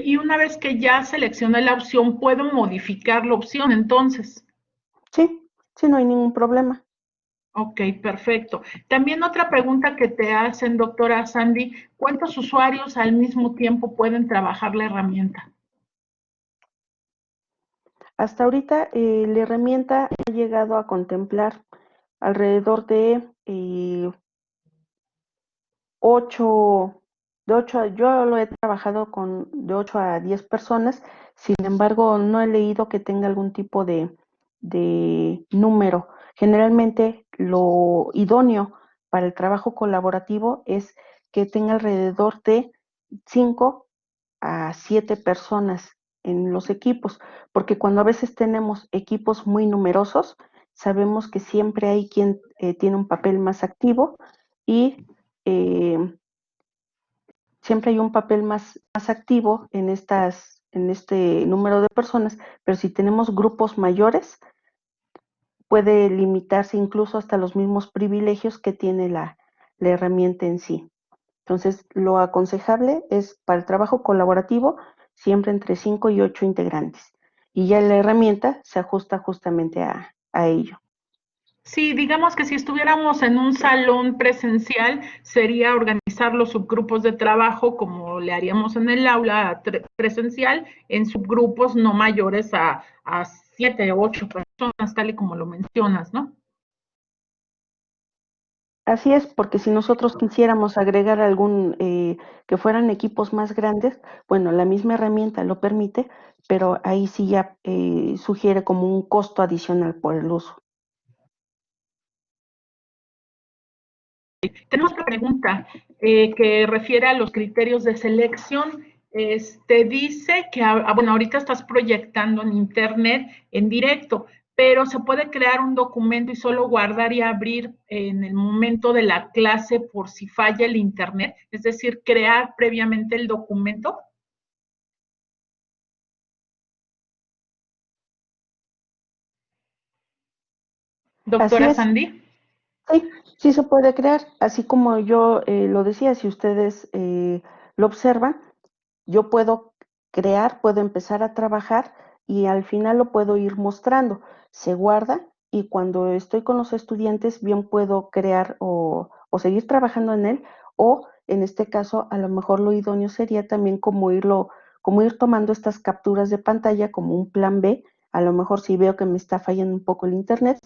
Speaker 1: y una vez que ya seleccioné la opción, puedo modificar la opción entonces.
Speaker 2: Sí, sí, no hay ningún problema.
Speaker 1: Ok, perfecto. También otra pregunta que te hacen, doctora Sandy, ¿cuántos usuarios al mismo tiempo pueden trabajar la herramienta?
Speaker 2: Hasta ahorita la herramienta ha llegado a contemplar alrededor de 8, yo lo he trabajado con de 8 a 10 personas, sin embargo, no he leído que tenga algún tipo de número. Generalmente, lo idóneo para el trabajo colaborativo es que tenga alrededor de 5 a 7 personas en los equipos, porque cuando a veces tenemos equipos muy numerosos, sabemos que siempre hay quien tiene un papel más activo y eh, siempre hay un papel más activo en este número de personas, pero si tenemos grupos mayores, puede limitarse incluso hasta los mismos privilegios que tiene la herramienta en sí. Entonces, lo aconsejable es para el trabajo colaborativo siempre entre 5 y 8 integrantes. Y ya la herramienta se ajusta justamente a ello.
Speaker 1: Sí, digamos que si estuviéramos en un salón presencial, sería organizar los subgrupos de trabajo como le haríamos en el aula presencial, en subgrupos no mayores a 7 o 8 personas, tal y como lo mencionas, ¿no?
Speaker 2: Así es, porque si nosotros quisiéramos agregar que fueran equipos más grandes, bueno, la misma herramienta lo permite, pero ahí sí ya sugiere como un costo adicional por el uso.
Speaker 1: Tenemos otra pregunta que refiere a los criterios de selección. Dice que, bueno, ahorita estás proyectando en internet en directo, pero se puede crear un documento y solo guardar y abrir en el momento de la clase por si falla el internet, es decir, crear previamente el documento.
Speaker 2: Así
Speaker 1: Doctora
Speaker 2: es,
Speaker 1: Sandy.
Speaker 2: sí, sí se puede crear, así como yo lo decía, si ustedes lo observan, yo puedo crear, puedo empezar a trabajar y al final lo puedo ir mostrando. Se guarda y cuando estoy con los estudiantes, bien puedo crear o seguir trabajando en él, o en este caso, a lo mejor lo idóneo sería también como ir tomando estas capturas de pantalla como un plan B. A lo mejor si veo que me está fallando un poco el internet,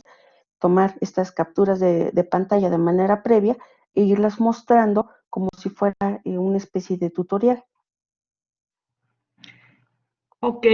Speaker 2: tomar estas capturas de pantalla de manera previa e irlas mostrando como si fuera una especie de tutorial.
Speaker 1: Ok,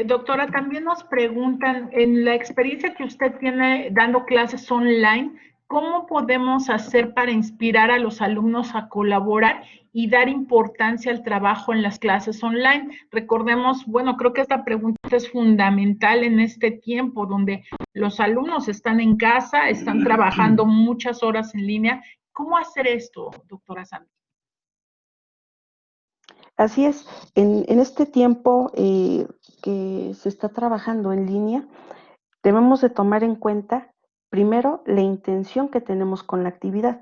Speaker 1: doctora, también nos preguntan, en la experiencia que usted tiene dando clases online, ¿cómo podemos hacer para inspirar a los alumnos a colaborar y dar importancia al trabajo en las clases online? Recordemos, bueno, creo que esta pregunta es fundamental en este tiempo donde los alumnos están en casa, están trabajando muchas horas en línea. ¿Cómo hacer esto, doctora Sandy?
Speaker 2: Así es, en este tiempo que se está trabajando en línea, debemos de tomar en cuenta primero la intención que tenemos con la actividad.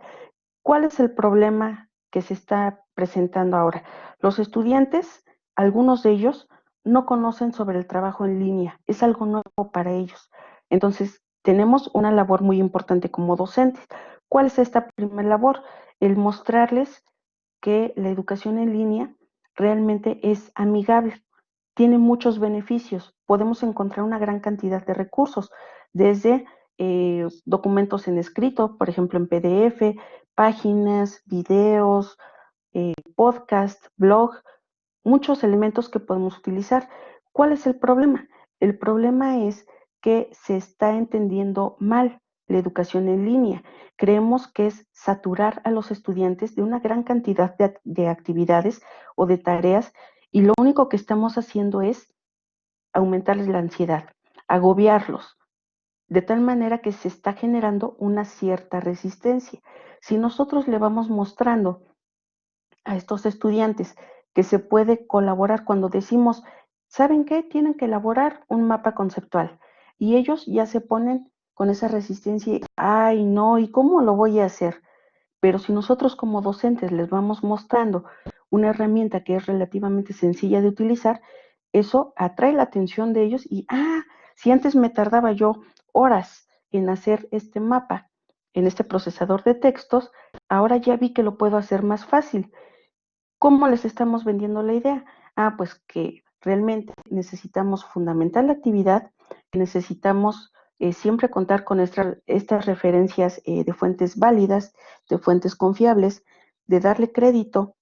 Speaker 2: ¿Cuál es el problema que se está presentando ahora? Los estudiantes, algunos de ellos, no conocen sobre el trabajo en línea, es algo nuevo para ellos. Entonces, tenemos una labor muy importante como docentes. ¿Cuál es esta primera labor? El mostrarles que la educación en línea realmente es amigable, tiene muchos beneficios. Podemos encontrar una gran cantidad de recursos, desde documentos en escrito, por ejemplo en PDF, páginas, videos, podcast, blog, muchos elementos que podemos utilizar. ¿Cuál es el problema? El problema es que se está entendiendo mal la educación en línea. Creemos que es saturar a los estudiantes de una gran cantidad de actividades o de tareas y lo único que estamos haciendo es aumentarles la ansiedad, agobiarlos, de tal manera que se está generando una cierta resistencia. Si nosotros le vamos mostrando a estos estudiantes que se puede colaborar cuando decimos, ¿saben qué? Tienen que elaborar un mapa conceptual. Y ellos ya se ponen con esa resistencia, ay, no, ¿y cómo lo voy a hacer? Pero si nosotros como docentes les vamos mostrando una herramienta que es relativamente sencilla de utilizar, eso atrae la atención de ellos y, si antes me tardaba yo horas en hacer este mapa, en este procesador de textos, ahora ya vi que lo puedo hacer más fácil. ¿Cómo les estamos vendiendo la idea? Pues que realmente necesitamos fundamentar la actividad, que necesitamos siempre contar con estas referencias de fuentes válidas, de fuentes confiables, de darle crédito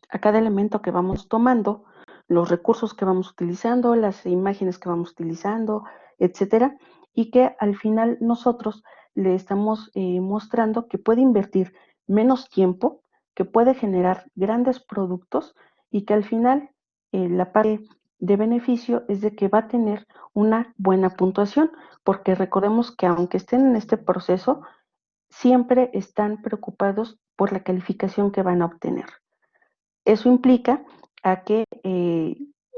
Speaker 2: a cada elemento que vamos tomando, los recursos que vamos utilizando, las imágenes que vamos utilizando, etcétera, y que al final nosotros le estamos mostrando que puede invertir menos tiempo, que puede generar grandes productos y que al final la parte de beneficio es de que va a tener una buena puntuación, porque recordemos que aunque estén en este proceso, siempre están preocupados por la calificación que van a obtener. Eso implica a que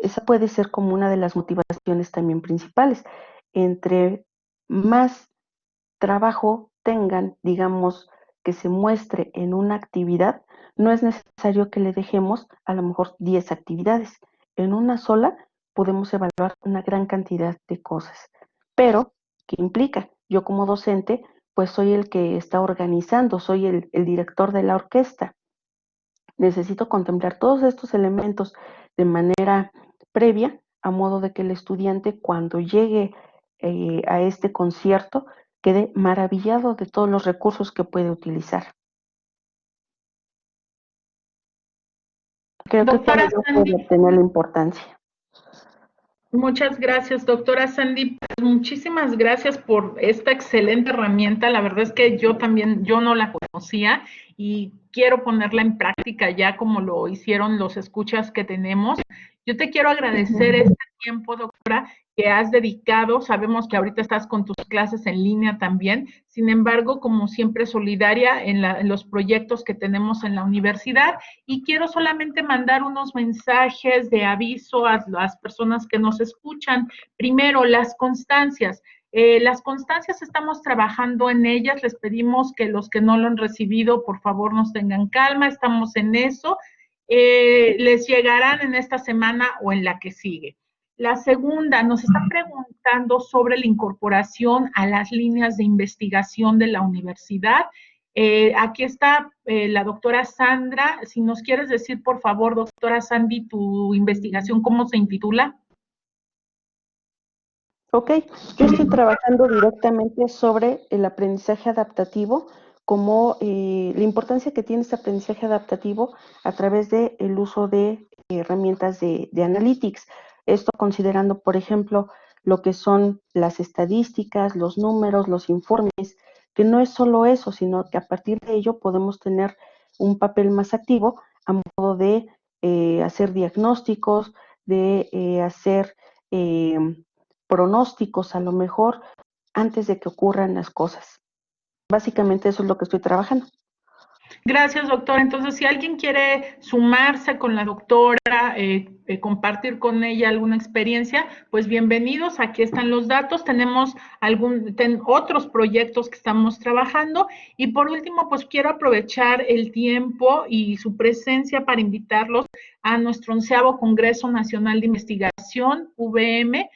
Speaker 2: esa puede ser como una de las motivaciones también principales. Entre más trabajo tengan, digamos, que se muestre en una actividad, no es necesario que le dejemos a lo mejor 10 actividades. En una sola podemos evaluar una gran cantidad de cosas. Pero, ¿qué implica? Yo como docente, pues soy el que está organizando, soy el director de la orquesta. Necesito contemplar todos estos elementos de manera previa, a modo de que el estudiante cuando llegue a este concierto quede maravillado de todos los recursos que puede utilizar. Creo que con
Speaker 1: Doctora
Speaker 2: ello
Speaker 1: Sandy,
Speaker 2: puede tener la importancia.
Speaker 1: muchas gracias, doctora Sandy. Pues muchísimas gracias por esta excelente herramienta. La verdad es que yo también, yo no la conocía y quiero ponerla en práctica ya como lo hicieron los escuchas que tenemos. Yo te quiero agradecer este tiempo, doctora, que has dedicado. Sabemos que ahorita estás con tus clases en línea también. Sin embargo, como siempre, solidaria en los proyectos que tenemos en la universidad. Y quiero solamente mandar unos mensajes de aviso a las personas que nos escuchan. Primero, las constancias. Las constancias estamos trabajando en ellas. Les pedimos que los que no lo han recibido, por favor, nos tengan calma. Estamos en eso. Les llegarán en esta semana o en la que sigue. La segunda, nos están preguntando sobre la incorporación a las líneas de investigación de la universidad. Aquí está la doctora Sandra. Si nos quieres decir, por favor, doctora Sandy, tu investigación, ¿cómo se intitula?
Speaker 2: Ok, yo estoy trabajando directamente sobre el aprendizaje adaptativo, como la importancia que tiene este aprendizaje adaptativo a través del uso de herramientas de analytics. Esto considerando, por ejemplo, lo que son las estadísticas, los números, los informes, que no es solo eso, sino que a partir de ello podemos tener un papel más activo a modo de hacer diagnósticos, de hacer pronósticos a lo mejor antes de que ocurran las cosas. Básicamente eso es lo que estoy trabajando.
Speaker 1: Gracias, doctora. Entonces, si alguien quiere sumarse con la doctora, compartir con ella alguna experiencia, pues bienvenidos. Aquí están los datos. Tenemos otros proyectos que estamos trabajando. Y por último, pues quiero aprovechar el tiempo y su presencia para invitarlos a nuestro 11º Congreso Nacional de Investigación, VM.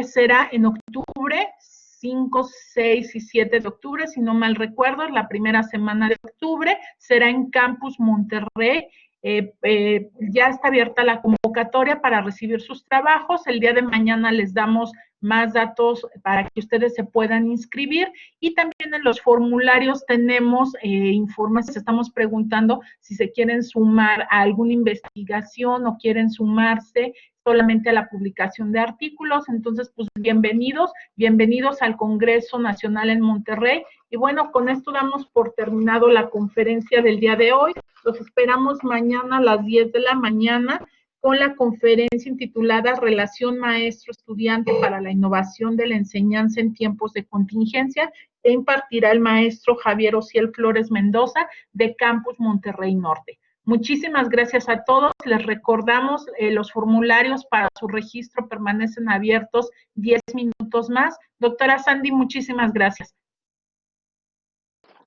Speaker 1: Será en octubre, 5, 6 y 7 de octubre, si no mal recuerdo, la primera semana de octubre, será en Campus Monterrey. Ya está abierta la convocatoria para recibir sus trabajos. El día de mañana les damos más datos para que ustedes se puedan inscribir, y también en los formularios tenemos informes. Estamos preguntando si se quieren sumar a alguna investigación o quieren sumarse solamente a la publicación de artículos. Entonces, pues bienvenidos al Congreso Nacional en Monterrey. Y bueno, con esto damos por terminado la conferencia del día de hoy. Los esperamos mañana a las 10 de la mañana con la conferencia intitulada Relación Maestro-Estudiante para la Innovación de la Enseñanza en Tiempos de Contingencia, que impartirá el maestro Javier Ociel Flores Mendoza de Campus Monterrey Norte. Muchísimas gracias a todos. Les recordamos los formularios para su registro permanecen abiertos 10 minutos más. Doctora Sandy, muchísimas gracias.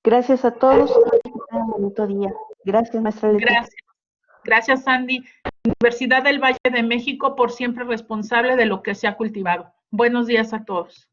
Speaker 2: Gracias a todos y que tengan un bonito día. Gracias, maestra Leti.
Speaker 1: Gracias. Gracias, Sandy. Universidad del Valle de México, por siempre responsable de lo que se ha cultivado. Buenos días a todos.